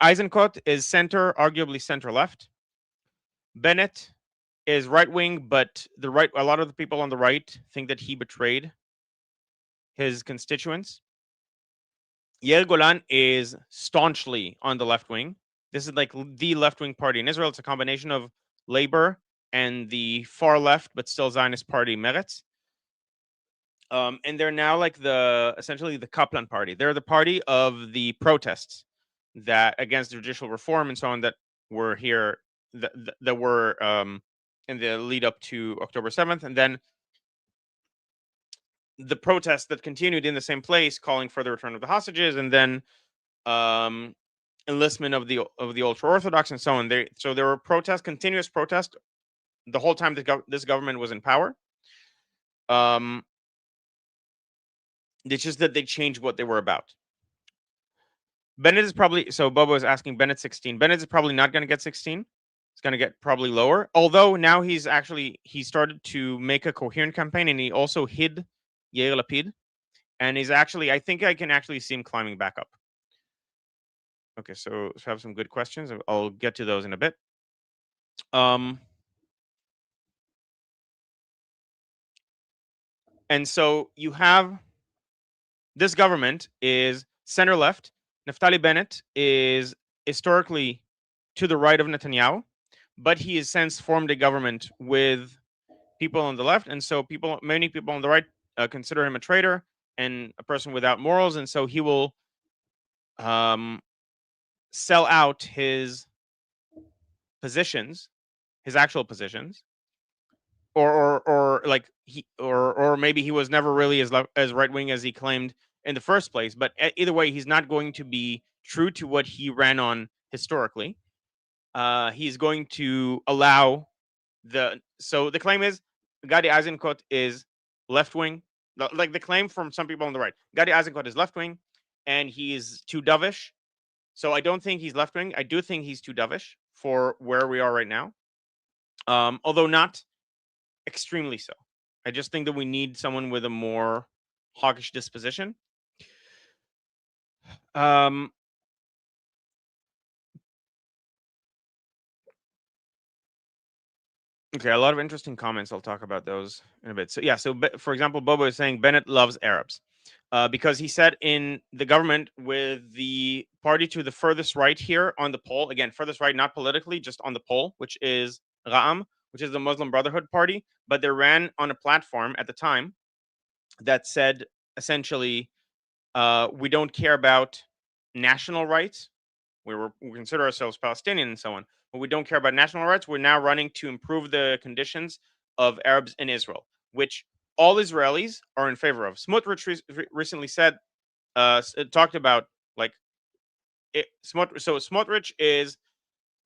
Eisenkot is center, arguably center left. Bennett is right wing, but a lot of the people on the right think that he betrayed his constituents. Yair Golan is staunchly on the left wing. This is like the left wing party in Israel. It's a combination of Labor and the far left, but still Zionist party, Meretz. And they're now like essentially the Kaplan party. They're the party of the protests that against judicial reform and so on that were here, that were in the lead up to October 7th, and then the protests that continued in the same place, calling for the return of the hostages, and then enlistment of the ultra orthodox and so on. So there were protests, continuous protests, the whole time this government was in power. It's just that they changed what they were about. Bennett is probably, so Bobo is asking Bennett 16. Bennett is probably not going to get 16. It's going to get probably lower. Although now he started to make a coherent campaign, and he also hid Yair Lapid. And he's actually, I think I can actually see him climbing back up. Okay, so I have some good questions. I'll get to those in a bit. And so you have this government is center left. Naftali Bennett is historically to the right of Netanyahu, but he has since formed a government with people on the left, and so many people on the right consider him a traitor and a person without morals, and so he will sell out his positions, his actual positions, or like or maybe he was never really as right wing as he claimed in the first place. But either way, he's not going to be true to what he ran on historically. He's going to allow so the claim is Gadi Eisenkot is left wing. Like the claim from some people on the right, Gadi Eisenkot is left wing, and he's too dovish. So I don't think he's left wing. I do think he's too dovish for where we are right now. Although not extremely so. I just think that we need someone with a more hawkish disposition. Okay, a lot of interesting comments. I'll talk about those in a bit. So yeah, so for example, Bobo is saying Bennett loves Arabs because he said in the government with the party to the furthest right here on the poll, again, furthest right, not politically, just on the poll, which is Ra'am, which is the Muslim Brotherhood Party, but they ran on a platform at the time that said essentially, we don't care about national rights. We consider ourselves Palestinian and so on, but we don't care about national rights. We're now running to improve the conditions of Arabs in Israel, which all Israelis are in favor of. Smotrich recently said, talked about like Smotrich is,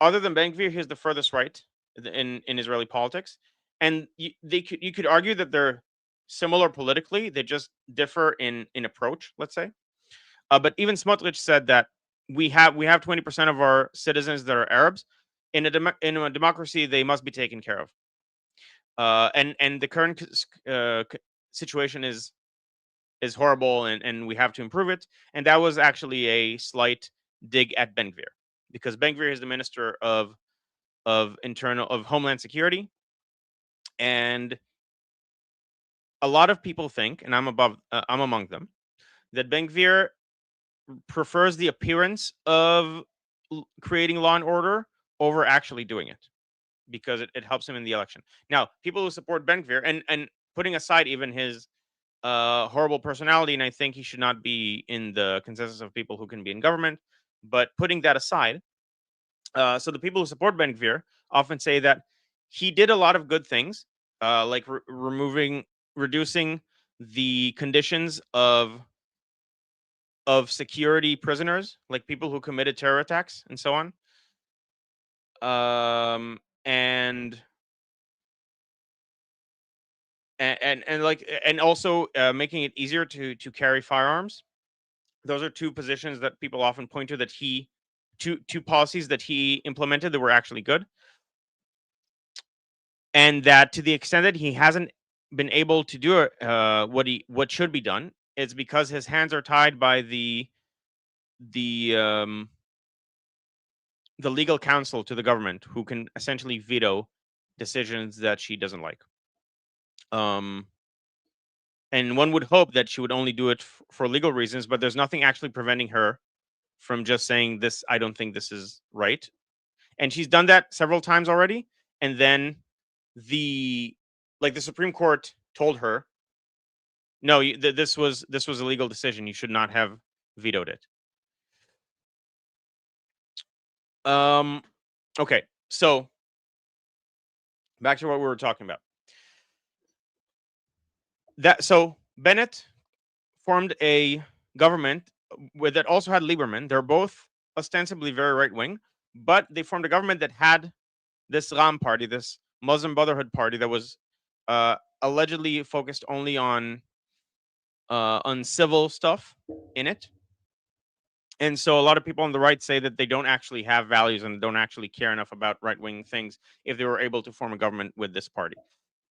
other than Ben Gvir, he's the furthest right in Israeli politics, and you could argue that they're similar politically. They just differ in approach, let's say. But even Smotrich said that we have 20% of our citizens that are Arabs. In a democracy, they must be taken care of. And the current situation is horrible, and we have to improve it. And that was actually a slight dig at Ben Gvir, because Ben Gvir is the minister of Homeland Security, and a lot of people think, and I'm among them, that Ben Gvir prefers the appearance of creating law and order over actually doing it, because it helps him in the election. Now, people who support Ben Gvir, and putting aside even his horrible personality, and I think he should not be in the consensus of people who can be in government, but putting that aside, so the people who support Ben Gvir often say that he did a lot of good things, like reducing the conditions of security prisoners, like people who committed terror attacks and so on. And also making it easier to carry firearms. Those are two positions that people often point to, that two policies that he implemented that were actually good. And that to the extent that he hasn't been able to do what should be done, it's because his hands are tied by the legal counsel to the government, who can essentially veto decisions that she doesn't like. And one would hope that she would only do it for legal reasons, but there's nothing actually preventing her from just saying this. I don't think this is right, and she's done that several times already. And then the Supreme Court told her, no, this was a legal decision. You should not have vetoed it. Okay, so back to what we were talking about. So Bennett formed a government that also had Lieberman. They're both ostensibly very right wing, but they formed a government that had this Ram party, this Muslim Brotherhood party, that was allegedly focused only on civil stuff in it. And so a lot of people on the right say that they don't actually have values and don't actually care enough about right-wing things if they were able to form a government with this party.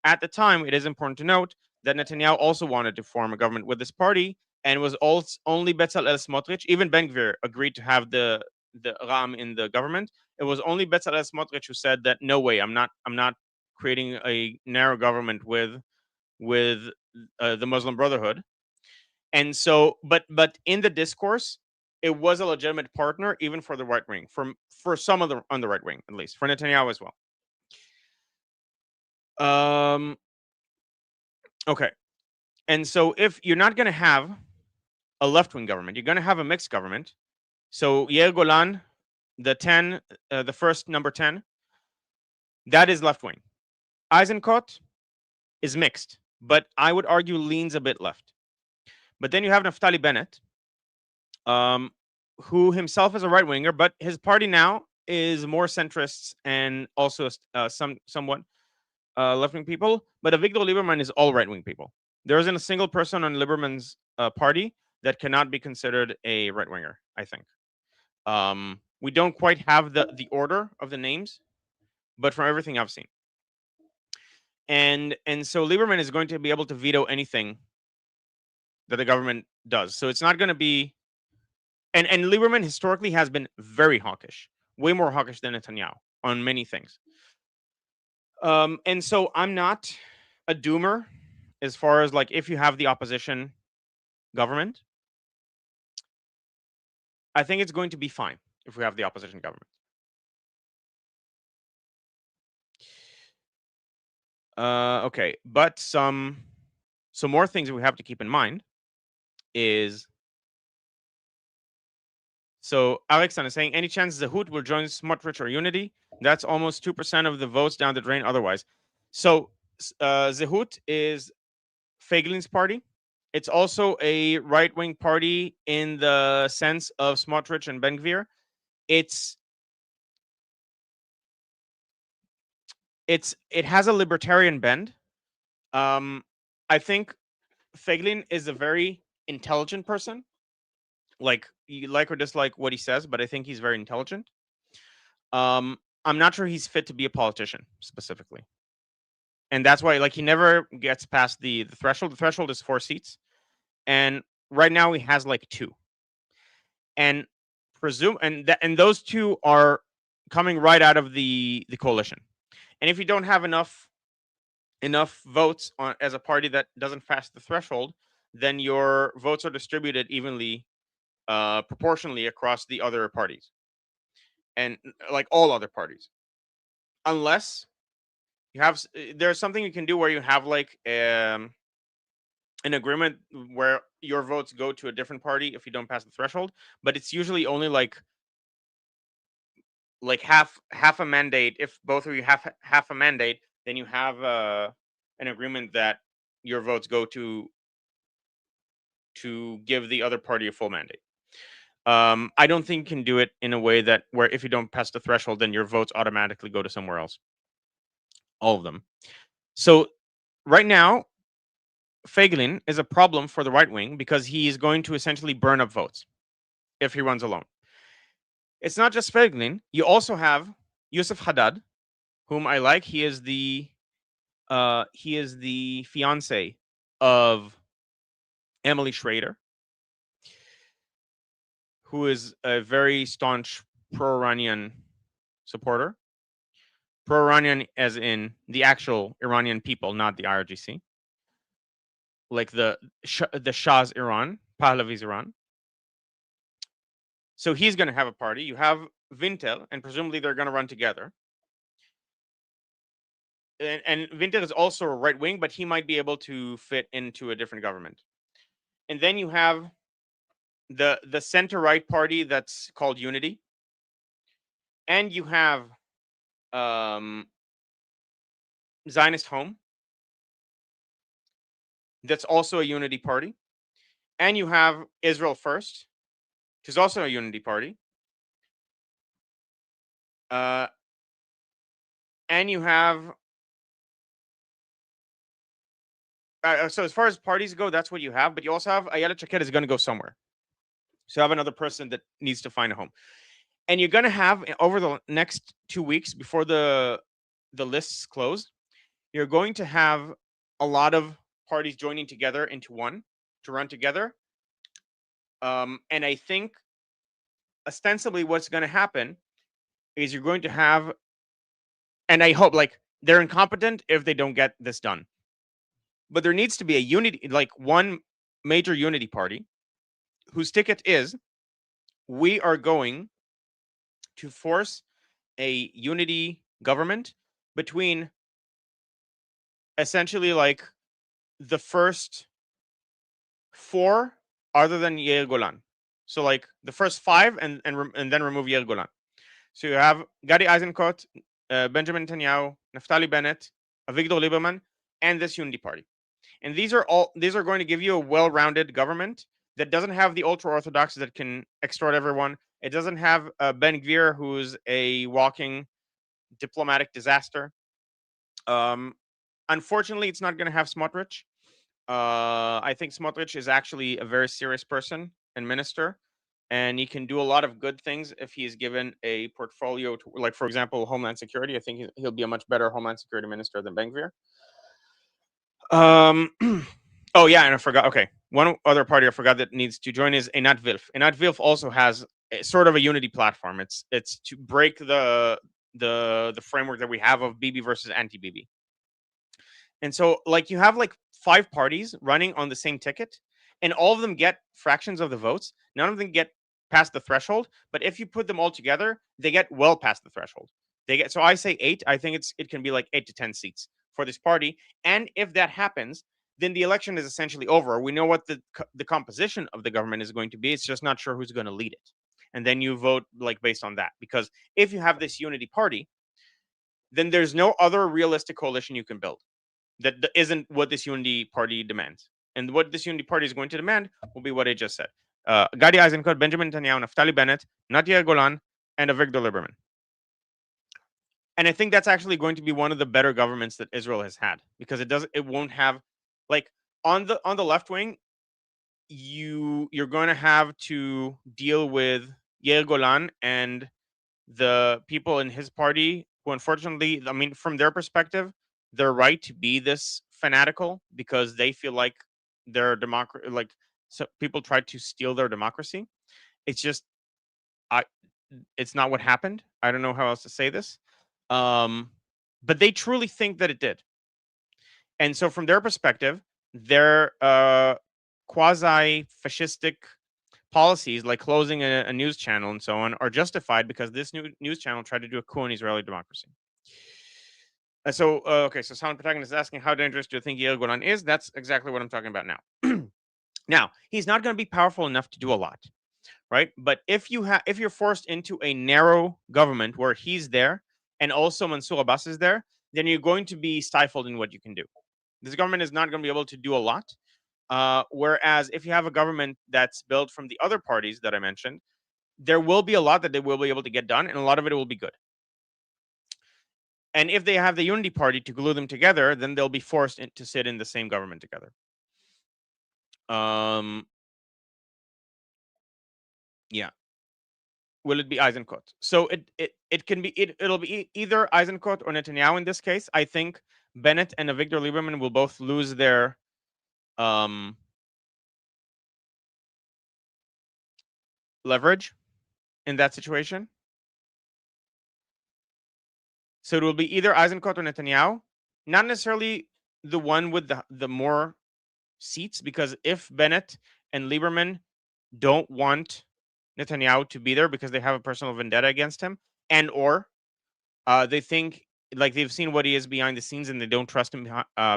At the time, it is important to note that Netanyahu also wanted to form a government with this party, and was only Bezalel Smotrich. Even Ben Gvir agreed to have the Ram in the government. It was only Bezalel Smotrich who said that no way, I'm not creating a narrow government with the Muslim Brotherhood. And so, but in the discourse, it was a legitimate partner, even for the right wing, for some of the on the right wing, at least for Netanyahu as well. Okay. And so if you're not going to have a left-wing government, you're going to have a mixed government. So Yair Golan, the first number 10, that is left-wing. Eisenkot is mixed, but I would argue leans a bit left. But then you have Naftali Bennett, who himself is a right-winger, but his party now is more centrists and also somewhat left-wing people. But Avigdor Lieberman is all right-wing people. There isn't a single person on Lieberman's party that cannot be considered a right-winger, I think. We don't quite have the order of the names, but from everything I've seen. And so Lieberman is going to be able to veto anything that the government does. So it's not going to be... And Lieberman historically has been very hawkish, way more hawkish than Netanyahu on many things. And so I'm not a doomer as far as like if you have the opposition government. I think it's going to be fine if we have the opposition government. Okay, but some more things that we have to keep in mind is... So Alexander is saying, any chance Zehut will join Smotrich or Unity? That's almost 2% of the votes down the drain otherwise. So Zehut is Feigelin's party. It's also a right-wing party in the sense of Smotrich and Ben-Gvir. It has a libertarian bend. I think Feigelin is a very intelligent person. Like, you like or dislike what he says, but I think he's very intelligent. I'm not sure he's fit to be a politician specifically. And that's why, like, he never gets past the threshold. The threshold is 4 seats. And right now he has like 2. And those 2 are coming right out of the coalition. And if you don't have enough votes as a party that doesn't pass the threshold, then your votes are distributed evenly, proportionally across the other parties, and like all other parties, unless you have... There's something you can do where you have like an agreement where your votes go to a different party if you don't pass the threshold, but it's usually only like half a mandate. If both of you have half a mandate, then you have an agreement that your votes go to give the other party a full mandate. I don't think you can do it in a way that where if you don't pass the threshold, then your votes automatically go to somewhere else. All of them. So right now, Feigelin is a problem for the right wing because he is going to essentially burn up votes if he runs alone. It's not just Feigelin. You also have Yusuf Haddad, whom I like. He is the fiance of Emily Schrader, who is a very staunch pro-Iranian supporter. Pro-Iranian as in the actual Iranian people, not the IRGC. Like the Shah's Iran, Pahlavi's Iran. So he's going to have a party. You have Vintel, and presumably they're going to run together. And Vintel is also a right wing, but he might be able to fit into a different government. And then you have the center-right party that's called Unity. And you have Zionist Home. That's also a unity party. And you have Israel First, which is also a unity party. And you have... so as far as parties go, that's what you have. But you also have Ayelet Shaked is going to go somewhere. So you have another person that needs to find a home. And you're going to have, over the next 2 weeks before the lists close, you're going to have a lot of parties joining together into one to run together. And I think ostensibly what's going to happen is you're going to have, and I hope, like, they're incompetent if they don't get this done. But there needs to be a unity, like one major unity party whose ticket is, we are going to force a unity government between essentially like the first 4 other than Yair Golan. So like the first 5 and then remove Yair Golan. So you have Gadi Eisenkot, Benjamin Netanyahu, Naftali Bennett, Avigdor Lieberman, and this unity party. And these are going to give you a well-rounded government that doesn't have the ultra-orthodox that can extort everyone. It doesn't have Ben Gvir, who's a walking diplomatic disaster. Unfortunately, it's not going to have Smotrich. I think Smotrich is actually a very serious person and minister, and he can do a lot of good things if he's given a portfolio to, like, for example, Homeland Security. I think he'll be a much better Homeland Security minister than Ben Gvir. Oh yeah, and I forgot. Okay, one other party I forgot that needs to join is Einat Wilf. Einat Wilf also has sort of a unity platform. It's to break the framework that we have of Bibi versus anti-Bibi. And so, like, you have like 5 parties running on the same ticket, and all of them get fractions of the votes. None of them get past the threshold, but if you put them all together, they get well past the threshold. They get, so I say 8. I think it can be like 8 to 10 seats for this party, and if that happens, then the election is essentially over. We know what the composition of the government is going to be. It's just not sure who's going to lead it, and then you vote like based on that. Because if you have this unity party, then there's no other realistic coalition you can build that isn't what this unity party demands. And what this unity party is going to demand will be what I just said. Gadi Eisenkot, Benjamin Netanyahu, Naftali Bennett, Nadia Golan, and Avigdor Lieberman. And I think that's actually going to be one of the better governments that Israel has had, because it won't have, like, on the left wing, you're going to have to deal with Yair Golan and the people in his party who, unfortunately, I mean, from their perspective, they're right to be this fanatical because they feel like their democracy, like, so people tried to steal their democracy. It's just, it's not what happened. I don't know how else to say this. But they truly think that it did. And so from their perspective, their quasi-fascistic policies, like closing a news channel and so on, are justified because this new news channel tried to do a coup in Israeli democracy. So, okay, so Silent Protagonist is asking, how dangerous do you think Yair Golan is? That's exactly what I'm talking about now. Now, he's not going to be powerful enough to do a lot, right? But if you're forced into a narrow government where he's there and also Mansour Abbas is there, then you're going to be stifled in what you can do. This government is not going to be able to do a lot. Whereas if you have a government that's built from the other parties that I mentioned, there will be a lot that they will be able to get done, and a lot of it will be good. And if they have the unity party to glue them together, then they'll be forced to sit in the same government together. Yeah. Will it be Eisenkot? So it can be it'll be either Eisenkot or Netanyahu in this case. I think Bennett and Avigdor Lieberman will both lose their leverage in that situation. So it will be either Eisenkot or Netanyahu, not necessarily the one with the more seats, because if Bennett and Lieberman don't want Netanyahu to be there because they have a personal vendetta against him, and or they think, like, they've seen what he is behind the scenes and they don't trust him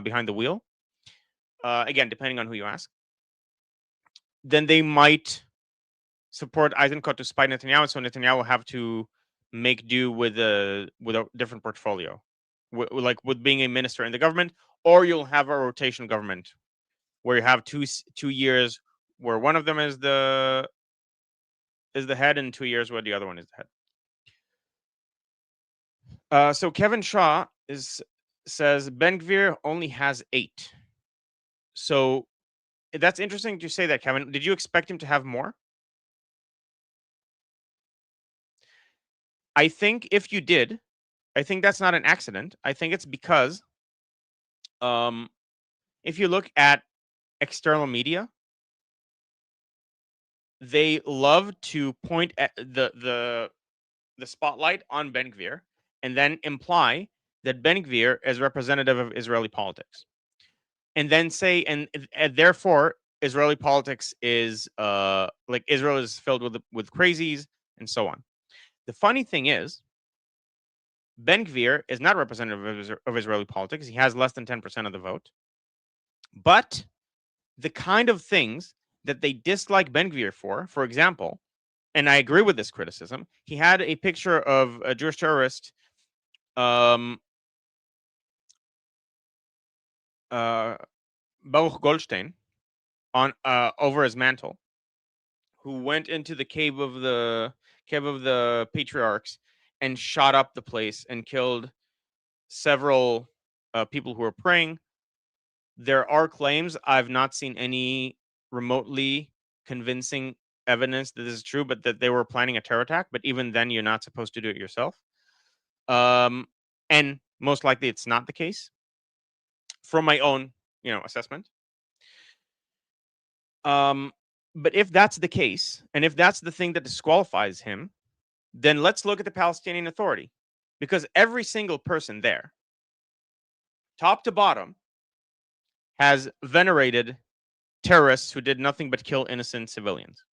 behind the wheel, again, depending on who you ask, then they might support Eisenkot to spite Netanyahu, so Netanyahu will have to make do with a different portfolio, like with being a minister in the government, or you'll have a rotation government where you have 2 years where one of them is the head, and 2 years where the other one is the head. So Kevin Shaw says Ben Gvir only has 8. So that's interesting to say that, Kevin. Did you expect him to have more? I think if you did, I think that's not an accident. I think it's because if you look at external media, they love to point at the spotlight on Ben Gvir and then imply that Ben Gvir is representative of Israeli politics, and then say, and therefore Israeli politics is like Israel is filled with crazies and so on. The funny thing is, Ben Gvir is not representative of Israeli politics. He has less than 10% of the vote. But the kind of things that they dislike Ben-Gvir for example, and I agree with this criticism, he had a picture of a Jewish terrorist, Baruch Goldstein, on over his mantle, who went into the cave of the patriarchs and shot up the place and killed several people who were praying. There are claims. I've not seen any remotely convincing evidence that this is true, but that they were planning a terror attack. But even then, you're not supposed to do it yourself. And most likely, it's not the case. From my own, assessment. But if that's the case, and if that's the thing that disqualifies him, then let's look at the Palestinian Authority, because every single person there, top to bottom, has venerated terrorists who did nothing but kill innocent civilians.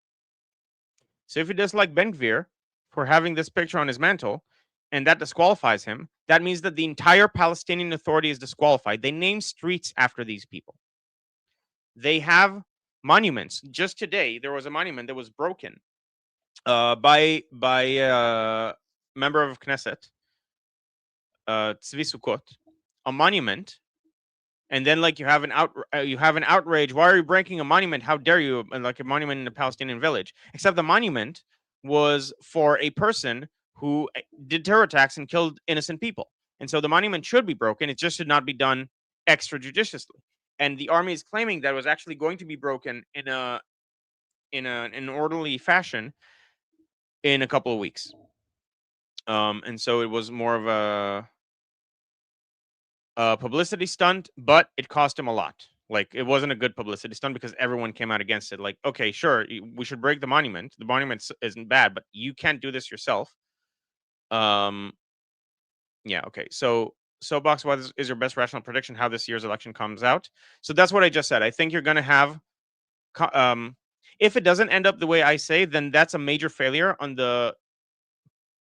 So if you dislike Ben-Gvir for having this picture on his mantle, and that disqualifies him, that means that the entire Palestinian Authority is disqualified. They name streets after these people. They have monuments. Just today, there was a monument that was broken by a member of Knesset, Tzvi Sukkot, a monument. And then, like, you have an outrage. Why are you breaking a monument? How dare you? Like a monument in a Palestinian village. Except the monument was for a person who did terror attacks and killed innocent people. And so the monument should be broken. It just should not be done extrajudiciously. And the army is claiming that it was actually going to be broken in an orderly fashion in a couple of weeks. And so it was more of a publicity stunt, but it cost him a lot. Like, it wasn't a good publicity stunt because everyone came out against it. Like, okay, sure, we should break the monument. The monument isn't bad, but you can't do this yourself. Yeah, okay. So, Soapbox, what is your best rational prediction how this year's election comes out? So that's what I just said. I think you're going to have, if it doesn't end up the way I say, then that's a major failure on the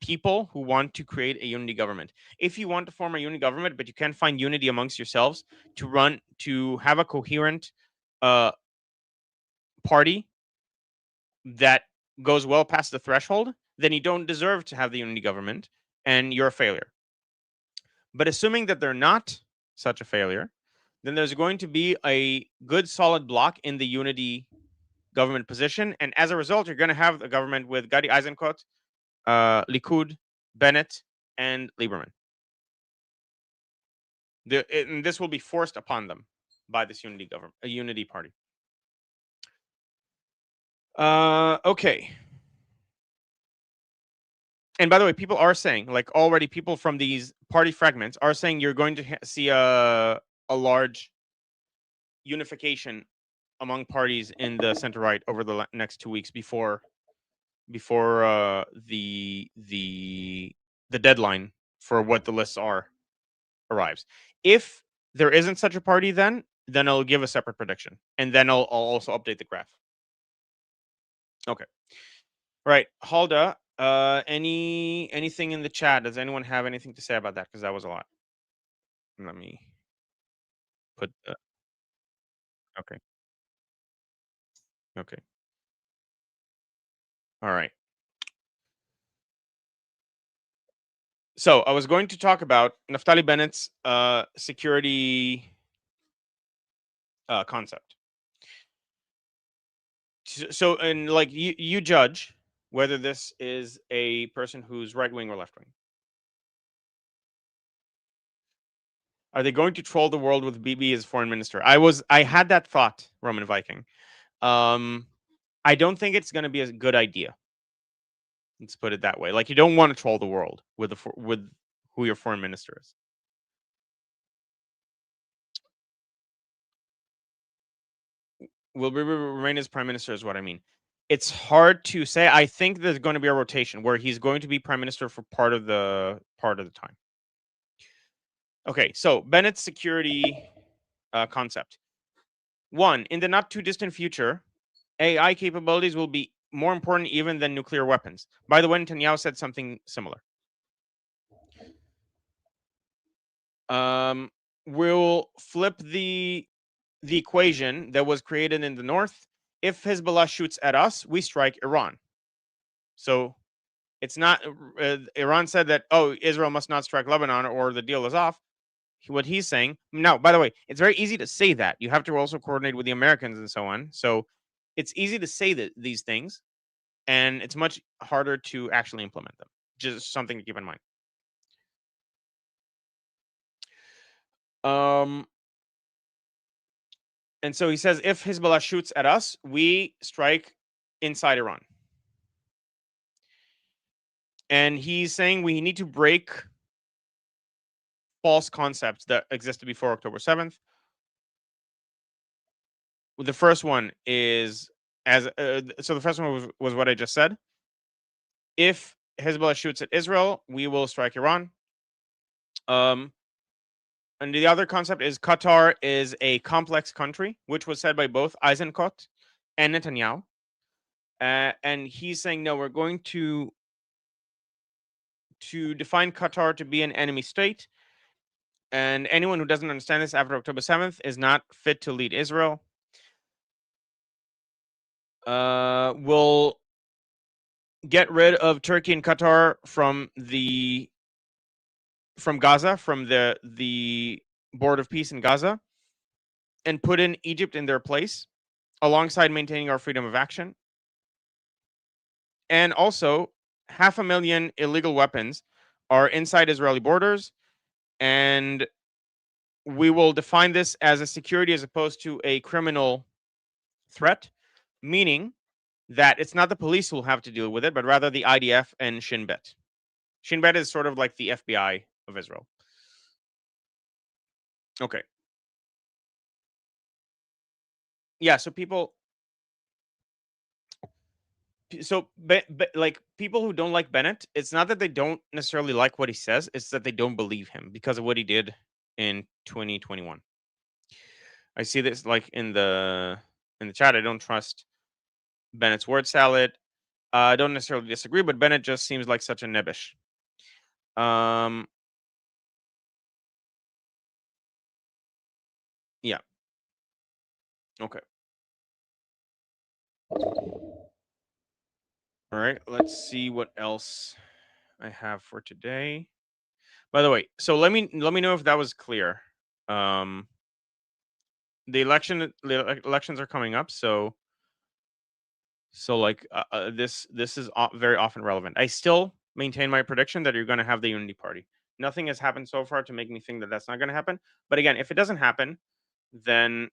people who want to create a unity government. If you want to form a unity government, but you can't find unity amongst yourselves to have a coherent party that goes well past the threshold, then you don't deserve to have the unity government, and you're a failure. But assuming that they're not such a failure, then there's going to be a good solid block in the unity government position, and as a result, you're going to have a government with Gadi Eisenkot, Likud, Bennett, and Lieberman. And this will be forced upon them by this unity government, a unity party. Okay. And by the way, people are saying, like, already people from these party fragments are saying you're going to see a large unification among parties in the center right over the next 2 weeks before the deadline for what the lists are arrives. If there isn't such a party, then I'll give a separate prediction, and then I'll also update the graph. Okay. All right, Halda. Anything in the chat? Does anyone have anything to say about that? Because that was a lot. Let me put. Okay. Okay. All right. So I was going to talk about Naftali Bennett's security concept. So, and like you judge whether this is a person who's right wing or left wing. Are they going to troll the world with Bibi as foreign minister? I had that thought, Roman Viking. I don't think it's going to be a good idea. Let's put it that way. Like, you don't want to troll the world with who your foreign minister is. Will Bibi remain as prime minister is what I mean. It's hard to say. I think there's going to be a rotation where he's going to be prime minister for part of the time. Okay, so Bennett's security concept. One, in the not too distant future, AI capabilities will be more important even than nuclear weapons. By the way, Netanyahu said something similar. We'll flip the the equation that was created in the north. If Hezbollah shoots at us, we strike Iran. So it's not Iran said that, oh, Israel must not strike Lebanon or the deal is off. What he's saying now, by the way, it's very easy to say that. You have to also coordinate with the Americans and so on. So it's easy to say that these things, and it's much harder to actually implement them. Just something to keep in mind. And so he says, if Hezbollah shoots at us, we strike inside Iran. And he's saying we need to break false concepts that existed before October 7th. The first one is so the first one was what I just said. If Hezbollah shoots at Israel, we will strike Iran. And the other concept is Qatar is a complex country, which was said by both Eisenkot and Netanyahu. And he's saying, no, we're going to define Qatar to be an enemy state. And anyone who doesn't understand this after October 7th is not fit to lead Israel. We'll get rid of Turkey and Qatar from Gaza, from the Board of Peace in Gaza, and put in Egypt in their place, alongside maintaining our freedom of action. And also, 500,000 illegal weapons are inside Israeli borders, and we will define this as a security as opposed to a criminal threat, meaning that it's not the police who will have to deal with it, but rather the IDF and Shin Bet. Shin Bet is sort of like the FBI of Israel. Okay. Yeah, so people... So, like, people who don't like Bennett, it's not that they don't necessarily like what he says, it's that they don't believe him because of what he did in 2021. I see this, like, in the chat. I don't trust Bennett's word salad. I don't necessarily disagree, but Bennett just seems like such a nebbish. Yeah. Okay. All right, let's see what else I have for today. By the way, so let me know if that was clear. The elections are coming up, so like this is very often relevant. I still maintain my prediction that you're going to have the unity party. Nothing has happened so far to make me think that that's not going to happen. But again, if it doesn't happen, then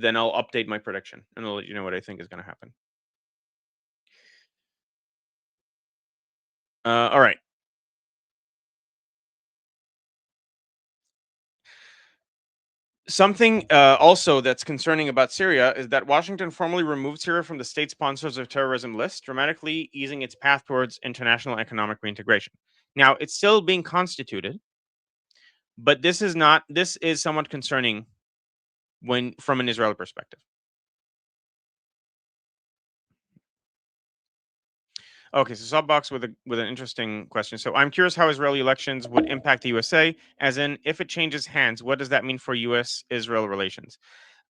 I'll update my prediction and I'll let you know what I think is going to happen. All right. Something also that's concerning about Syria is that Washington formally removed Syria from the state sponsors of terrorism list, dramatically easing its path towards international economic reintegration. Now, it's still being constituted, but this is somewhat concerning from an Israeli perspective. Okay, so Subbox with an interesting question. So I'm curious how Israeli elections would impact the USA, as in, if it changes hands, what does that mean for US-Israel relations?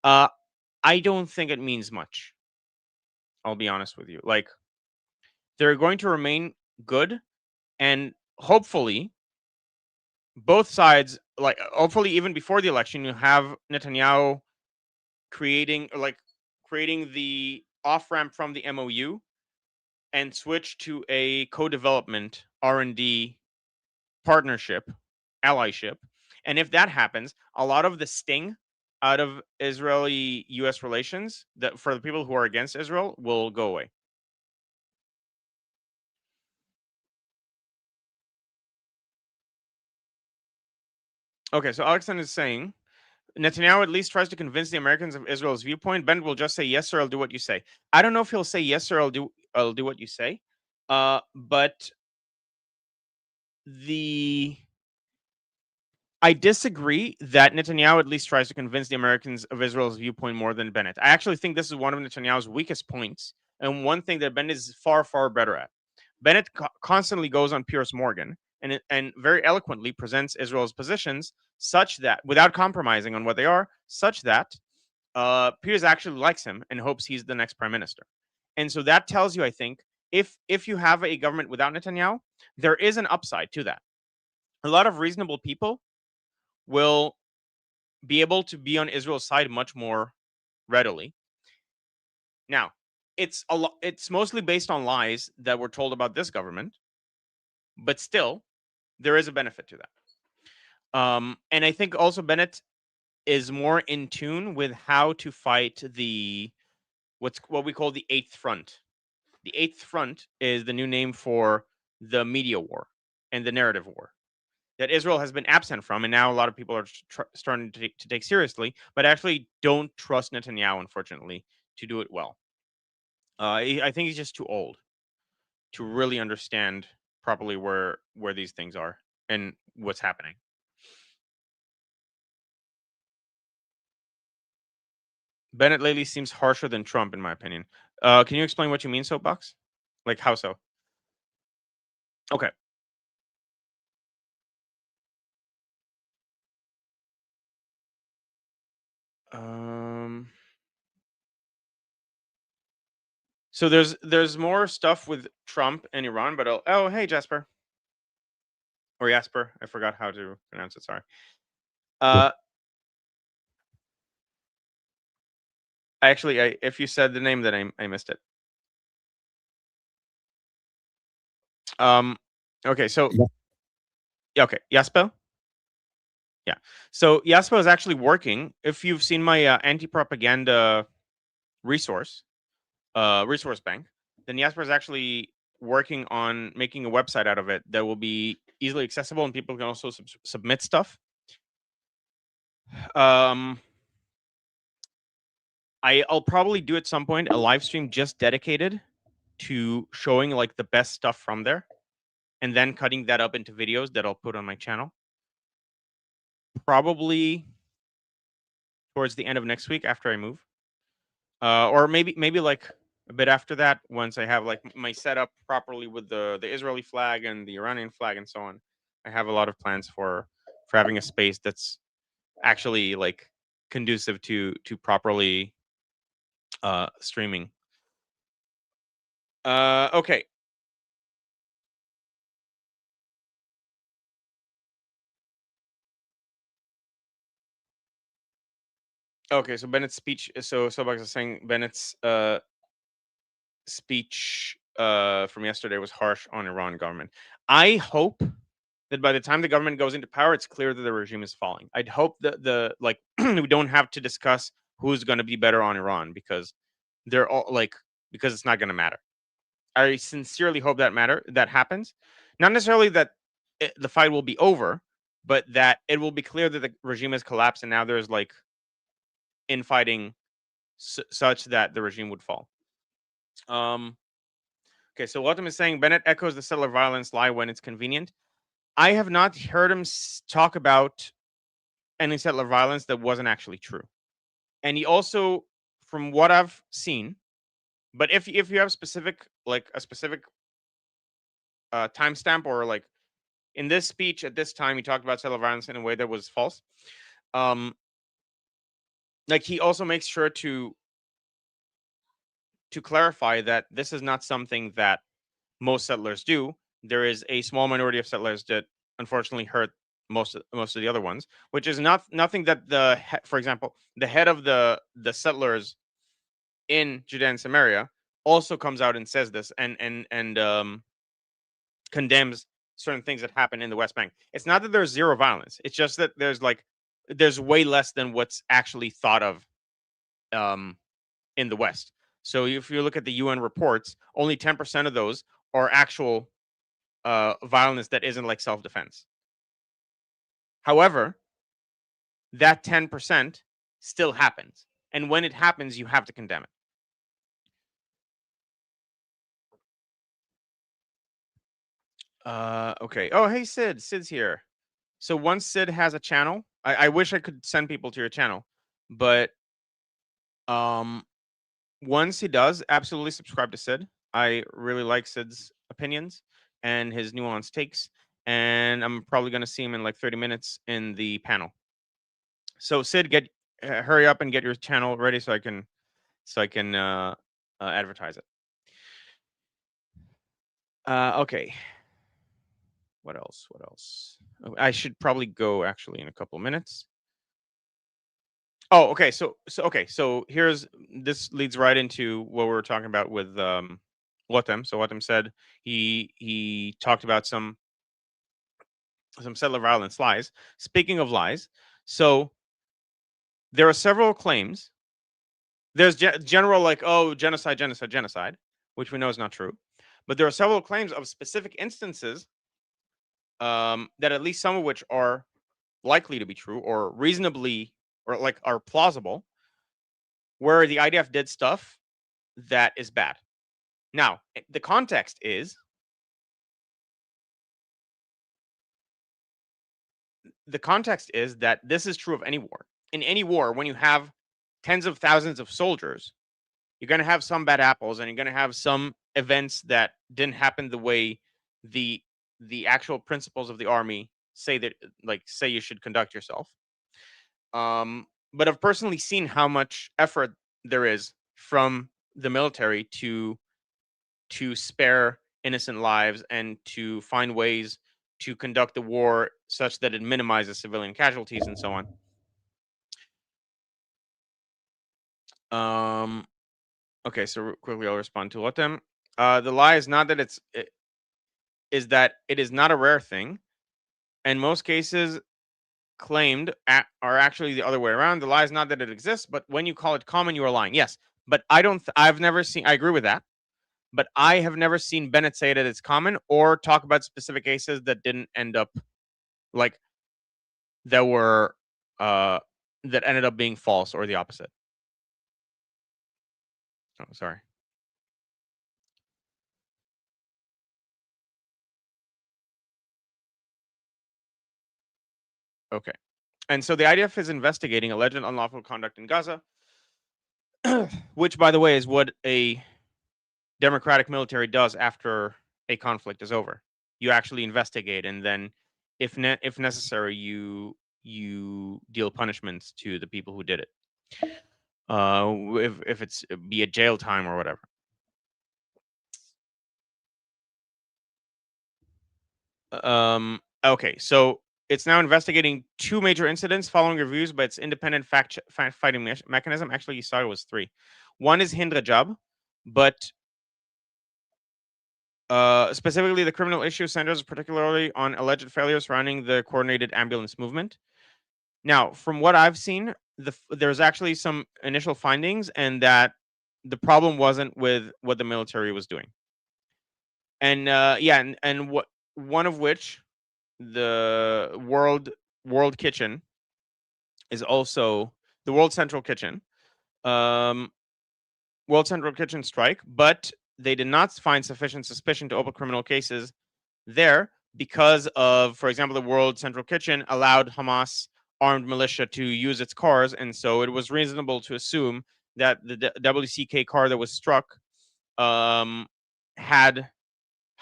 I don't think it means much. I'll be honest with you. Like, they're going to remain good, and hopefully both sides, like, hopefully even before the election, you have Netanyahu creating the off-ramp from the MOU and switch to a co-development R&D partnership, allyship. And if that happens, a lot of the sting out of Israeli-US relations, that for the people who are against Israel, will go away. Okay, so Alexander is saying, Netanyahu at least tries to convince the Americans of Israel's viewpoint. Ben will just say, yes, sir, I'll do what you say. I don't know if he'll say, yes, sir, I'll do what you say. But I disagree that Netanyahu at least tries to convince the Americans of Israel's viewpoint more than Bennett. I actually think this is one of Netanyahu's weakest points, and one thing that Bennett is far, far better at. Bennett constantly goes on Piers Morgan and very eloquently presents Israel's positions such that, without compromising on what they are, such that Piers actually likes him and hopes he's the next prime minister. And so that tells you, I think, if you have a government without Netanyahu, there is an upside to that. A lot of reasonable people will be able to be on Israel's side much more readily. Now, it's mostly based on lies that were told about this government, but still, there is a benefit to that. And I think also Bennett is more in tune with how to fight what we call the Eighth Front. The Eighth Front is the new name for the media war and the narrative war that Israel has been absent from, and now a lot of people are starting to take seriously, but actually don't trust Netanyahu, unfortunately, to do it well. I think he's just too old to really understand properly where these things are and what's happening. Bennett lately seems harsher than Trump, in my opinion. Can you explain what you mean, Soapbox? Like, how so? Okay. So there's more stuff with Trump and Iran, but oh, hey, Jasper. Or Jasper. I forgot how to pronounce it. Sorry. If you said the name, then I missed it. Okay, so yeah, okay, Jasper. Yeah, so Jasper is actually working. If you've seen my anti-propaganda resource bank, then Jasper is actually working on making a website out of it that will be easily accessible, and people can also submit stuff. I'll probably do at some point a live stream just dedicated to showing like the best stuff from there, and then cutting that up into videos that I'll put on my channel. Probably towards the end of next week after I move, or maybe like a bit after that, once I have like my setup properly with the Israeli flag and the Iranian flag and so on. I have a lot of plans for having a space that's actually like conducive to properly streaming. Okay. Okay, so Bennett's speech. So Sobox is saying Bennett's speech from yesterday was harsh on Iran government. I hope that by the time the government goes into power, it's clear that the regime is falling. I'd hope that we don't have to discuss who's going to be better on Iran, because they're all because it's not going to matter. I sincerely hope that happens. Not necessarily that the fight will be over, but that it will be clear that the regime has collapsed and now there's like infighting such that the regime would fall. Okay, so Autumn is saying Bennett echoes the settler violence lie when it's convenient. I have not heard him talk about any settler violence that wasn't actually true. And he also, from what I've seen, but if you have a specific timestamp, or like in this speech at this time, he talked about settler violence in a way that was false. Like he also makes sure to clarify that this is not something that most settlers do. There is a small minority of settlers that unfortunately hurt most of the other ones, which is nothing that for example, the head of the settlers in Judea and Samaria also comes out and says this and condemns certain things that happen in the West Bank. It's not that there's zero violence. It's just that there's way less than what's actually thought of in the West. So if you look at the UN reports, only 10% of those are actual violence that isn't like self-defense. However, that 10% still happens. And when it happens, you have to condemn it. Okay. Oh, hey, Sid. Sid's here. So once Sid has a channel, I wish I could send people to your channel, but once he does, absolutely subscribe to Sid. I really like Sid's opinions and his nuanced takes. and I'm probably going to see him in like 30 minutes in the panel. So Sid, hurry up and get your channel ready so I can advertise it. Okay. What else? Oh, I should probably go actually in a couple minutes. Oh, okay. So this leads right into what we were talking about with Watem. So Watem said he talked about some settler violence lies. Speaking of lies, so there are several claims. There's general like, oh, genocide, which we know is not true. But there are several claims of specific instances that at least some of which are likely to be true or reasonably or like are plausible, where the IDF did stuff that is bad. Now, the context is that this is true of any war. In any war, when you have tens of thousands of soldiers, you're going to have some bad apples and you're going to have some events that didn't happen the way the actual principles of the army say you should conduct yourself. But I've personally seen how much effort there is from the military to spare innocent lives and to find ways to conduct the war such that it minimizes civilian casualties and so on. Okay, so quickly I'll respond to Lotem. The lie is not that is that it is not a rare thing. And most cases claimed are actually the other way around. The lie is not that it exists, but when you call it common, you are lying. Yes, but I've never seen, I agree with that, but I have never seen Bennett say that it's common or talk about specific cases that didn't end up like that were that ended up being false or the opposite. Oh, sorry. Okay. And so the IDF is investigating alleged unlawful conduct in Gaza, which, by the way, is what a democratic military does after a conflict is over. You actually investigate, and then, if necessary, you deal punishments to the people who did it. If it's be it jail time or whatever. Okay, so it's now investigating 2 major incidents following reviews by its independent fact-fighting mechanism. Actually, you saw it was 3. One is Hind Rajab, but specifically the criminal issue centers particularly on alleged failures surrounding the coordinated ambulance movement. Now, from what I've seen, there's actually some initial findings, and that the problem wasn't with what the military was doing. And and what one of which, the World Kitchen, is also the World Central Kitchen. World Central Kitchen strike, but they did not find sufficient suspicion to open criminal cases there because of, for example, the World Central Kitchen allowed Hamas armed militia to use its cars, and so it was reasonable to assume that the WCK car that was struck had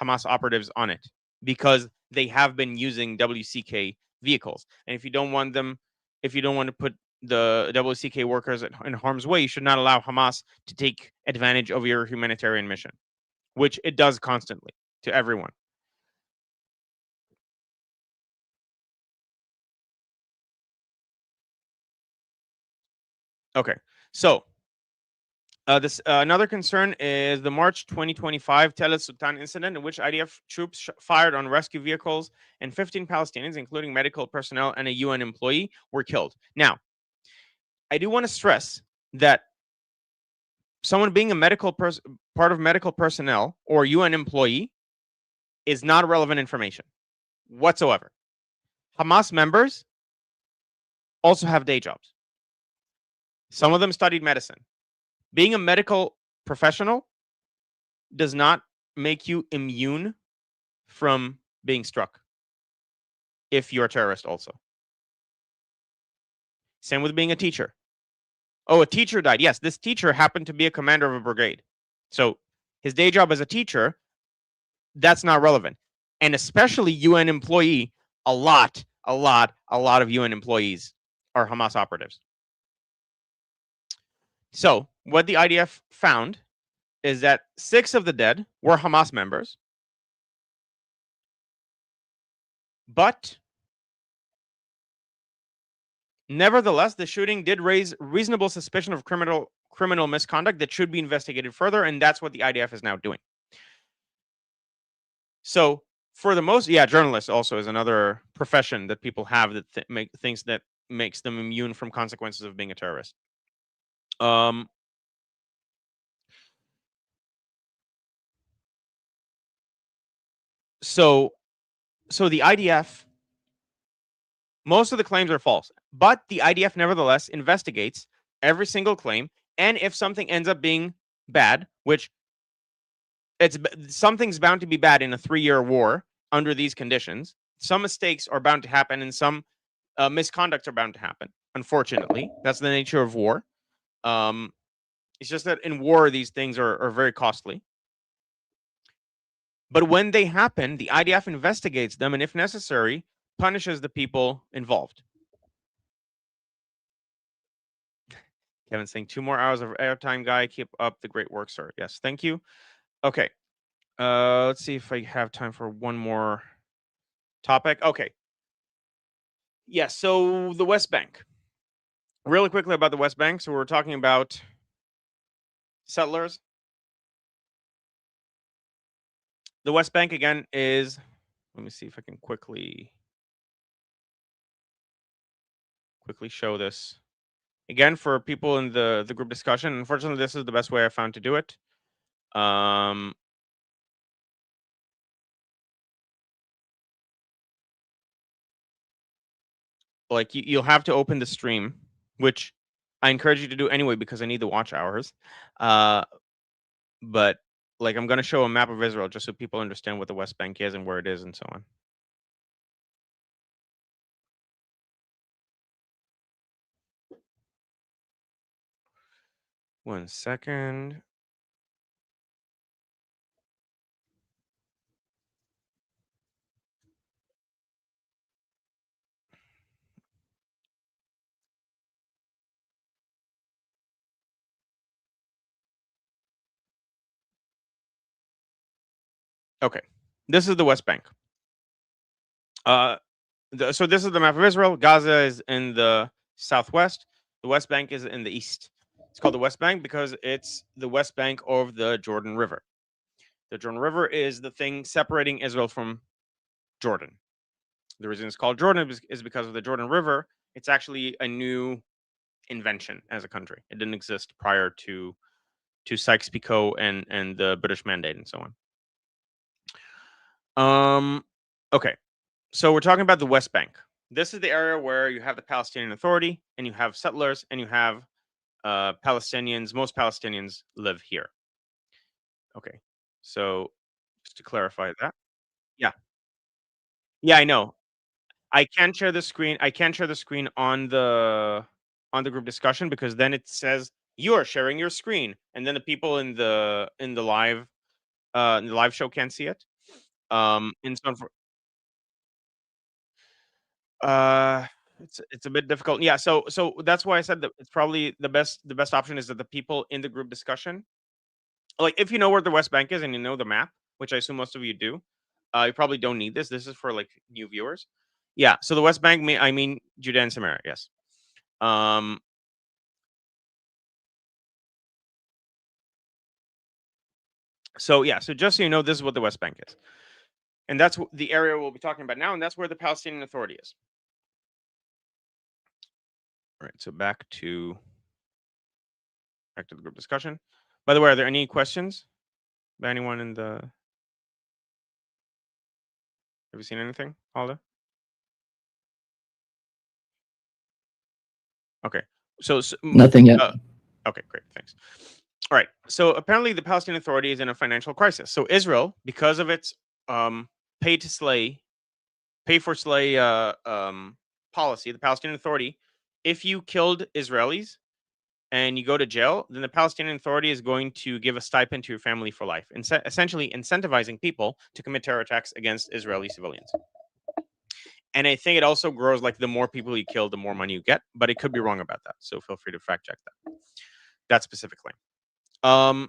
Hamas operatives on it, because they have been using WCK vehicles. And if you don't want to put the WCK workers in harm's way, you should not allow Hamas to take advantage of your humanitarian mission, which it does constantly to everyone. Okay, so this another concern is the March 2025 Tel Sultan incident, in which IDF troops fired on rescue vehicles and 15 Palestinians, including medical personnel and a UN employee, were killed. Now, I do want to stress that someone being a part of medical personnel or UN employee is not relevant information whatsoever. Hamas members also have day jobs. Some of them studied medicine. Being a medical professional does not make you immune from being struck if you're a terrorist also. Same with being a teacher. Oh, a teacher died. Yes, this teacher happened to be a commander of a brigade. So his day job as a teacher, that's not relevant. and especially UN employee, a lot of UN employees are Hamas operatives. So what the IDF found is that 6 of the dead were Hamas members, but nevertheless, the shooting did raise reasonable suspicion of criminal misconduct that should be investigated further, and that's what the IDF is now doing. So, for the most, journalist also is another profession that people have that make things that makes them immune from consequences of being a terrorist. So the IDF, most of the claims are false, but the IDF nevertheless investigates every single claim, and if something ends up being bad, which something's bound to be bad in a 3-year war under these conditions, some mistakes are bound to happen, and some misconducts are bound to happen. Unfortunately, that's the nature of war. It's just that in war, these things are very costly. But when they happen, the IDF investigates them, and if necessary, punishes the people involved. Kevin saying 2 more hours of airtime, guy. Keep up the great work, sir. Yes, thank you. Okay. Let's see if I have time for one more topic. Okay. Yes, so the West Bank. Really quickly about the West Bank. So we're talking about settlers. The West Bank, again, is... Let me see if I can quickly show this. Again, for people in the group discussion, unfortunately, this is the best way I found to do it. Like, you'll have to open the stream, which I encourage you to do anyway because I need the watch hours. But like, I'm going to show a map of Israel just so people understand what the West Bank is and where it is and so on. One second. Okay, this is the West Bank. So this is the map of Israel. Gaza is in the southwest. The West Bank is in the east. It's called the West Bank because it's the West Bank of the Jordan River. The Jordan River is the thing separating Israel from Jordan. The reason it's called Jordan is because of the Jordan River. It's actually a new invention as a country. It didn't exist prior to Sykes-Picot and the British Mandate and so on. Okay, so we're talking about the West Bank. This is the area where you have the Palestinian Authority and you have settlers and you have Palestinians. Most Palestinians live here. Okay, so just to clarify that. Yeah, I know. I can share the screen. I can share the screen on the group discussion because then it says you are sharing your screen, and then the people in the live show can't see it. And so it's a bit difficult. Yeah, so that's why I said that it's probably the best option is that the people in the group discussion, like if you know where the West Bank is and you know the map, which I assume most of you do, you probably don't need this. This is for like new viewers. Yeah, so the West Bank, I mean Judea and Samaria, yes. So yeah, so just so you know, this is what the West Bank is. And that's the area we'll be talking about now, and that's where the Palestinian Authority is. All right, so back to the group discussion. By the way, are there any questions by anyone in the... Have you seen anything, Alda? Okay, so Nothing yet. Okay, great, thanks. All right, so apparently the Palestinian Authority is in a financial crisis. So Israel, because of its pay for slay policy, the Palestinian Authority, if you killed Israelis, and you go to jail, then the Palestinian Authority is going to give a stipend to your family for life, essentially incentivizing people to commit terror attacks against Israeli civilians. And I think it also grows like the more people you kill, the more money you get, but it could be wrong about that. So feel free to fact check that specifically. But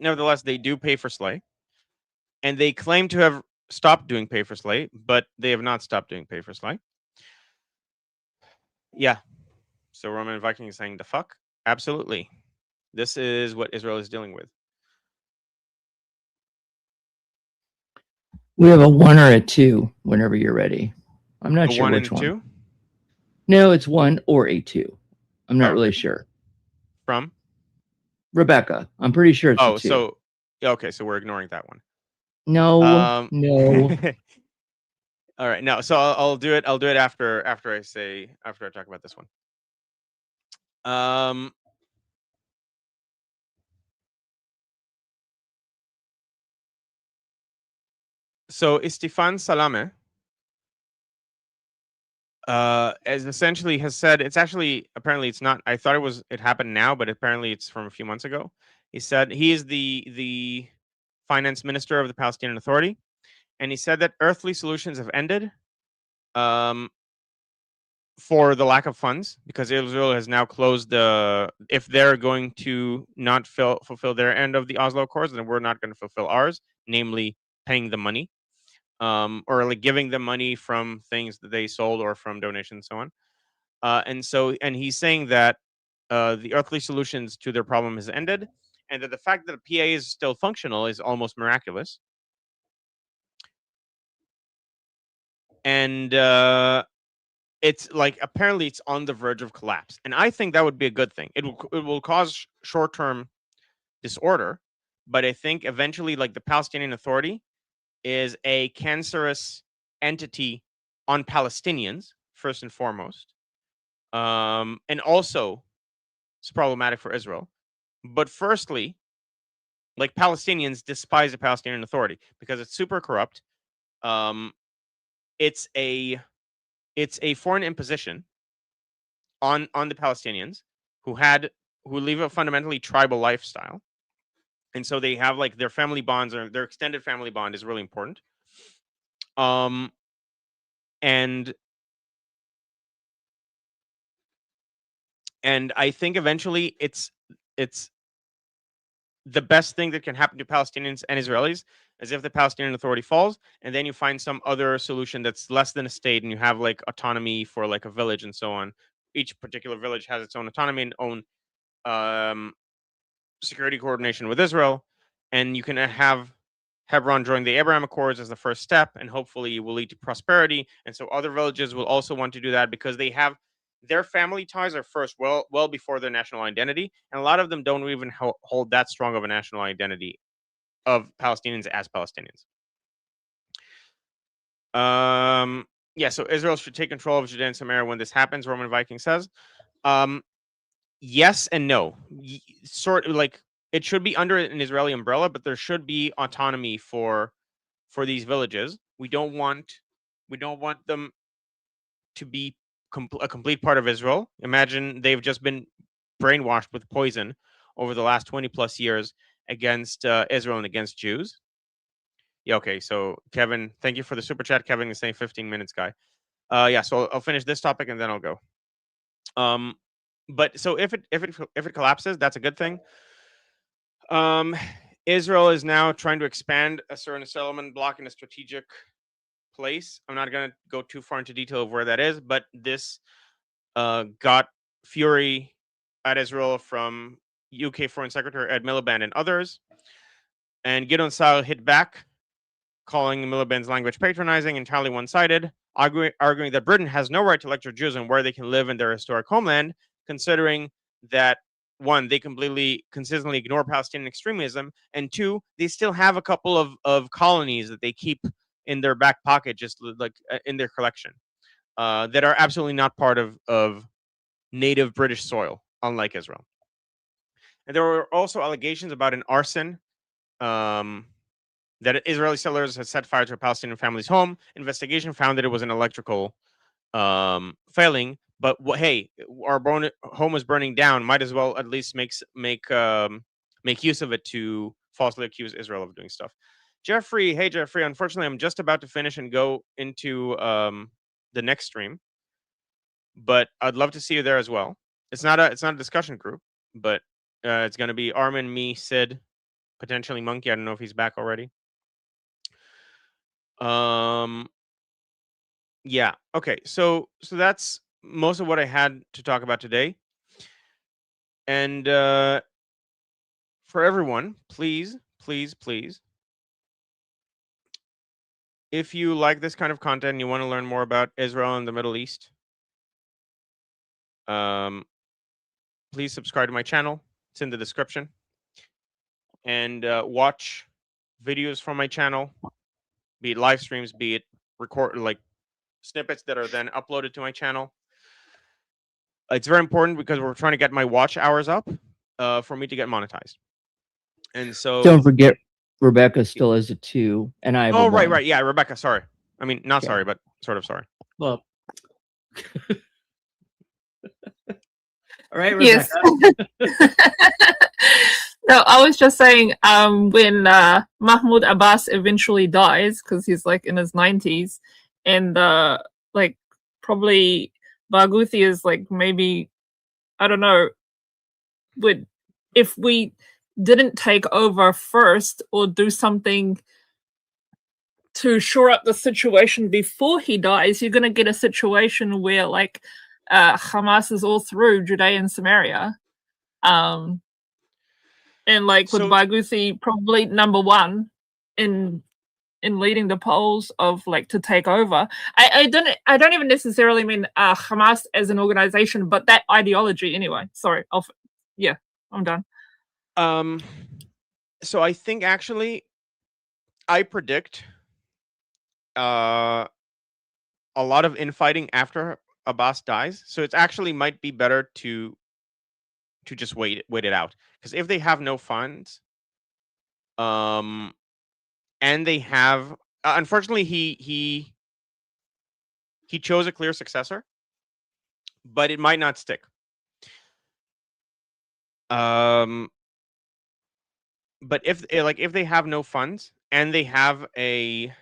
nevertheless, they do pay for slay, and they claim to have stopped doing pay for slay, but they have not stopped doing pay for slay. Yeah. So Roman Viking is saying the fuck? Absolutely. This is what Israel is dealing with. We have a 1 or a 2 whenever you're ready. I'm not A sure 1 which and one. 2 No, it's 1 or a 2. I'm not Oh. really sure. from Rebecca, I'm pretty sure it's a 2. so yeah, okay, so we're ignoring that one. No, no. All right, no. So I'll do it. I'll do it after I talk about this one. So Istifan Salame as essentially has said, it's actually apparently it's not. I thought it happened now, but apparently it's from a few months ago. He said he is the finance minister of the Palestinian Authority, and he said that earthly solutions have ended. For the lack of funds, because Israel has now closed if they're going to not fulfill their end of the Oslo Accords, then we're not going to fulfill ours, namely paying the money, or like giving them money from things that they sold or from donations and so on. And he's saying that the earthly solutions to their problem has ended, and that the fact that the PA is still functional is almost miraculous. And it's like apparently it's on the verge of collapse, and I think that would be a good thing. It will cause short-term disorder, but I think eventually, like, the Palestinian Authority is a cancerous entity on Palestinians first and foremost, and also it's problematic for Israel. But firstly, like, Palestinians despise the Palestinian Authority because it's super corrupt. It's a foreign imposition on the Palestinians who live a fundamentally tribal lifestyle, and so they have like their family bonds, or their extended family bond is really important. And I think eventually it's the best thing that can happen to Palestinians and Israelis is if the Palestinian Authority falls, and then you find some other solution that's less than a state, and you have like autonomy for like a village and so on. Each particular village has its own autonomy and own security coordination with Israel, and you can have Hebron join the Abraham Accords as the first step, and hopefully it will lead to prosperity. And so other villages will also want to do that because they have their family ties are first, well before their national identity, and a lot of them don't even hold that strong of a national identity of Palestinians as Palestinians. Yeah, so Israel should take control of Judea and Samaria when this happens, Roman Viking says. Yes and no. Sort of like it should be under an Israeli umbrella, but there should be autonomy for these villages. We don't want them to be a complete part of Israel. Imagine they've just been brainwashed with poison over the last 20 plus years against Israel and against Jews. Yeah, okay. So Kevin, thank you for the super chat. Kevin is saying 15 minutes, guy. Yeah, so I'll finish this topic and then I'll go. But so if it collapses, that's a good thing. Israel is now trying to expand a certain settlement block in a strategic place. I'm not going to go too far into detail of where that is, but this got fury at Israel from UK Foreign Secretary Ed Miliband and others. And Gideon Sa'ar hit back, calling Miliband's language patronizing, entirely one-sided, arguing that Britain has no right to lecture Jews on where they can live in their historic homeland, considering that, one, they consistently ignore Palestinian extremism, and two, they still have a couple of colonies that they keep in their back pocket, just like in their collection, that are absolutely not part of native British soil, unlike Israel. And there were also allegations about an arson that Israeli settlers had set fire to a Palestinian family's home. Investigation found that it was an electrical failing, But hey, our home is burning down. Might as well at least make use of it to falsely accuse Israel of doing stuff. Jeffrey, hey Jeffrey. Unfortunately, I'm just about to finish and go into the next stream, but I'd love to see you there as well. It's not a discussion group, but it's going to be Armin, me, Sid, potentially Monkey. I don't know if he's back already. Yeah. Okay. So that's most of what I had to talk about today. And for everyone, please, if you like this kind of content and you want to learn more about Israel and the Middle East, please subscribe to my channel. It's in the description. And watch videos from my channel, be it live streams, be it snippets that are then uploaded to my channel. It's very important because we're trying to get my watch hours up for me to get monetized. And so Don't forget, Rebecca still has a 2, and I have a 1. Right. Yeah, Rebecca, sorry. I mean, not sorry, but sort of sorry. Well, all right, Rebecca. Yes. No, I was just saying, when Mahmoud Abbas eventually dies, because he's like in his 90s, and probably Barghouti is like, maybe, I don't know, if we didn't take over first or do something to shore up the situation before he dies, you're going to get a situation where Hamas is all through Judea and Samaria. And with Barghouti probably number 1 in leading the polls of to take over. I don't even necessarily mean Hamas as an organization, but that ideology anyway. Sorry, I'm done. So I think actually I predict a lot of infighting after Abbas dies. So it's actually might be better to just wait it out, because if they have no funds, and they have unfortunately he chose a clear successor, but it might not stick. But if they have no funds and they have a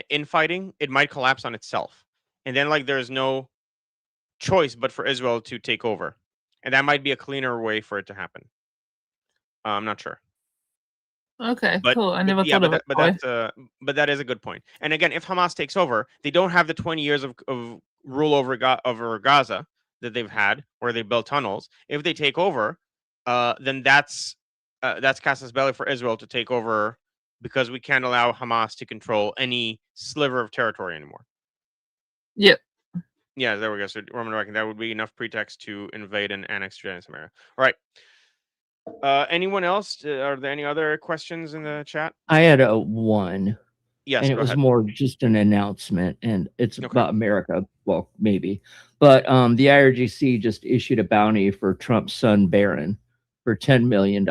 infighting, it might collapse on itself, and then there's no choice but for Israel to take over, and that might be a cleaner way for it to happen. I'm not sure. Okay, cool. I never thought of it. But that is a good point. And again, if Hamas takes over, they don't have the 20 years of rule over Gaza that they've had, where they built tunnels. If they take over, then that's casus belli for Israel to take over, because we can't allow Hamas to control any sliver of territory anymore. Yeah. Yeah, there we go. So Roman reckoning, that would be enough pretext to invade and annex Judea and Samaria. All right. Anyone else? Are there any other questions in the chat? I had a 1. Yes, and it was more just an announcement, and it's about America. Well, maybe, but the IRGC just issued a bounty for Trump's son Barron for $10 million.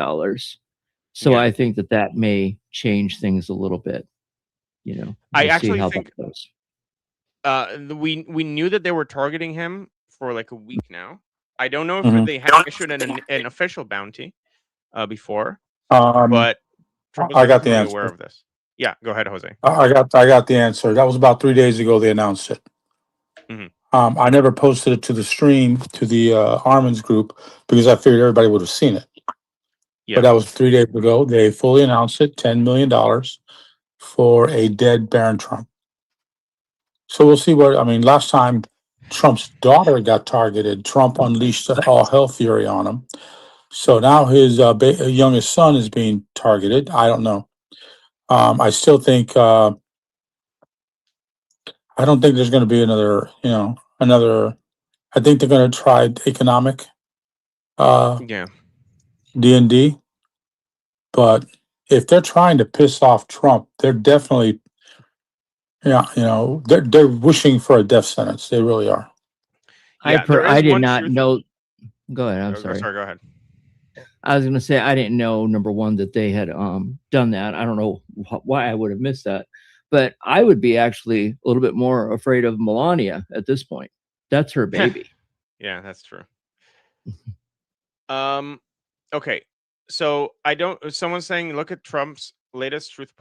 So I think that may change things a little bit. I actually think we knew that they were targeting him for a week now. I don't know if they have issued an official bounty before, but Trump was I got the fully answer. aware of this. Yeah, go ahead, Jose. I got the answer. That was about 3 days ago. They announced it. I never posted it to the stream, to the Armin's group, because I figured everybody would have seen it. Yeah. But that was 3 days ago. They fully announced it, $10 million for a dead Barron Trump. So we'll see last time Trump's daughter got targeted, Trump unleashed all hell fury on him. So now his youngest son is being targeted. I don't know. I still think, I don't think there's going to be another, I think they're going to try economic D&D. But if they're trying to piss off Trump, they're definitely, they're wishing for a death sentence. They really are. Yeah, I did not know. Go ahead. I'm sorry. Sorry, go ahead. I was going to say, I didn't know, number one, that they had done that. I don't know why I would have missed that. But I would be actually a little bit more afraid of Melania at this point. That's her baby. Yeah, that's true. Okay, so I don't. Someone's saying, look at Trump's latest Truth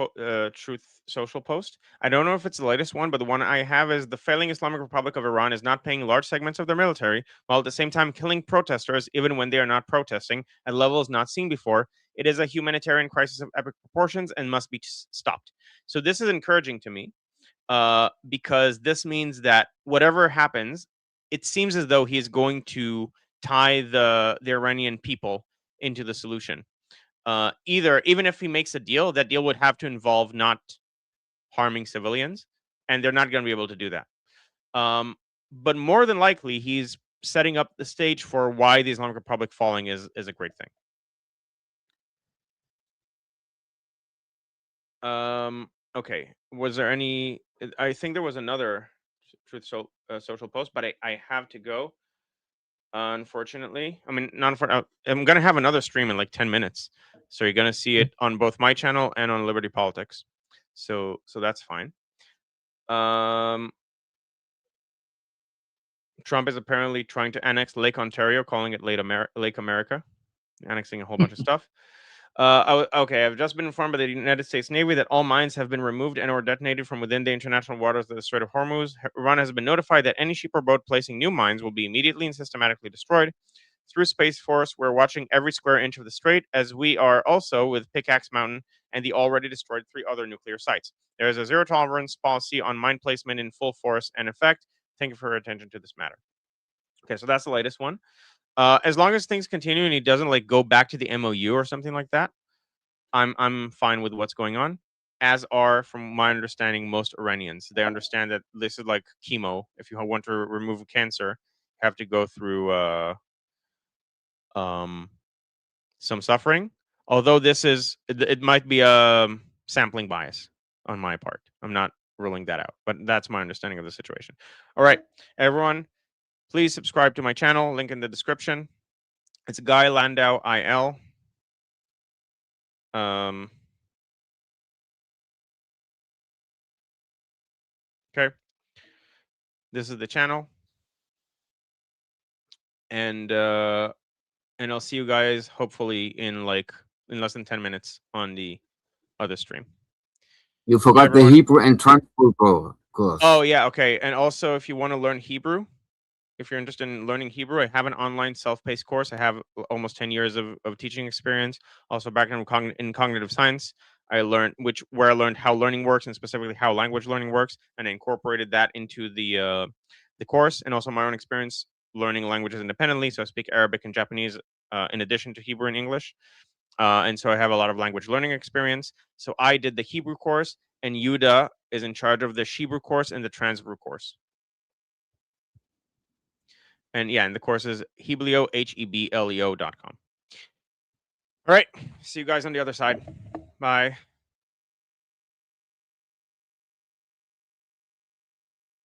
Social post. I don't know if it's the latest one, but the one I have is the failing Islamic Republic of Iran is not paying large segments of their military, while at the same time killing protesters, even when they are not protesting, at levels not seen before. It is a humanitarian crisis of epic proportions and must be stopped. So this is encouraging to me, because this means that whatever happens, it seems as though he is going to tie the Iranian people into the solution. Even if he makes a deal, that deal would have to involve not harming civilians, and they're not going to be able to do that. But more than likely, he's setting up the stage for why the Islamic Republic falling is a great thing. Okay. Was there any? I think there was another social post, but I have to go. Unfortunately, I mean, not for. I'm gonna have another stream in like 10 minutes, so you're gonna see it on both my channel and on Liberty Politics. So that's fine. Trump is apparently trying to annex Lake Ontario, calling it Lake America, annexing a whole bunch of stuff. Okay, I've just been informed by the United States Navy that all mines have been removed and or detonated from within the international waters of the Strait of Hormuz. Iran has been notified that any ship or boat placing new mines will be immediately and systematically destroyed. Through Space Force, we're watching every square inch of the strait, as we are also with Pickaxe Mountain and the already destroyed 3 other nuclear sites. There is a zero tolerance policy on mine placement in full force and effect. Thank you for your attention to this matter. Okay, so that's the latest one. As long as things continue and he doesn't like go back to the MOU or something like that, I'm fine with what's going on. As are, from my understanding, most Iranians. They understand that this is like chemo. If you want to remove cancer, you have to go through some suffering. Although it might be a sampling bias on my part. I'm not ruling that out, but that's my understanding of the situation. All right, everyone, please subscribe to my channel. Link in the description. It's Guy Landau IL. Okay. This is the channel. And I'll see you guys hopefully in less than 10 minutes on the other stream. You forgot the Hebrew and transport course. Oh yeah, okay. And also, if you want to learn Hebrew, if you're interested in learning Hebrew, I have an online self-paced course. I have almost 10 years of teaching experience. Also background in cognitive science. I learned where I learned how learning works, and specifically how language learning works, and I incorporated that into the course, and also my own experience learning languages independently. So I speak Arabic and Japanese in addition to Hebrew and English. And so I have a lot of language learning experience. So I did the Hebrew course, and Yuda is in charge of the Hebrew course and the Transbrew course. And yeah, and the course is Hebleo, Hebleo.com. All right. See you guys on the other side. Bye.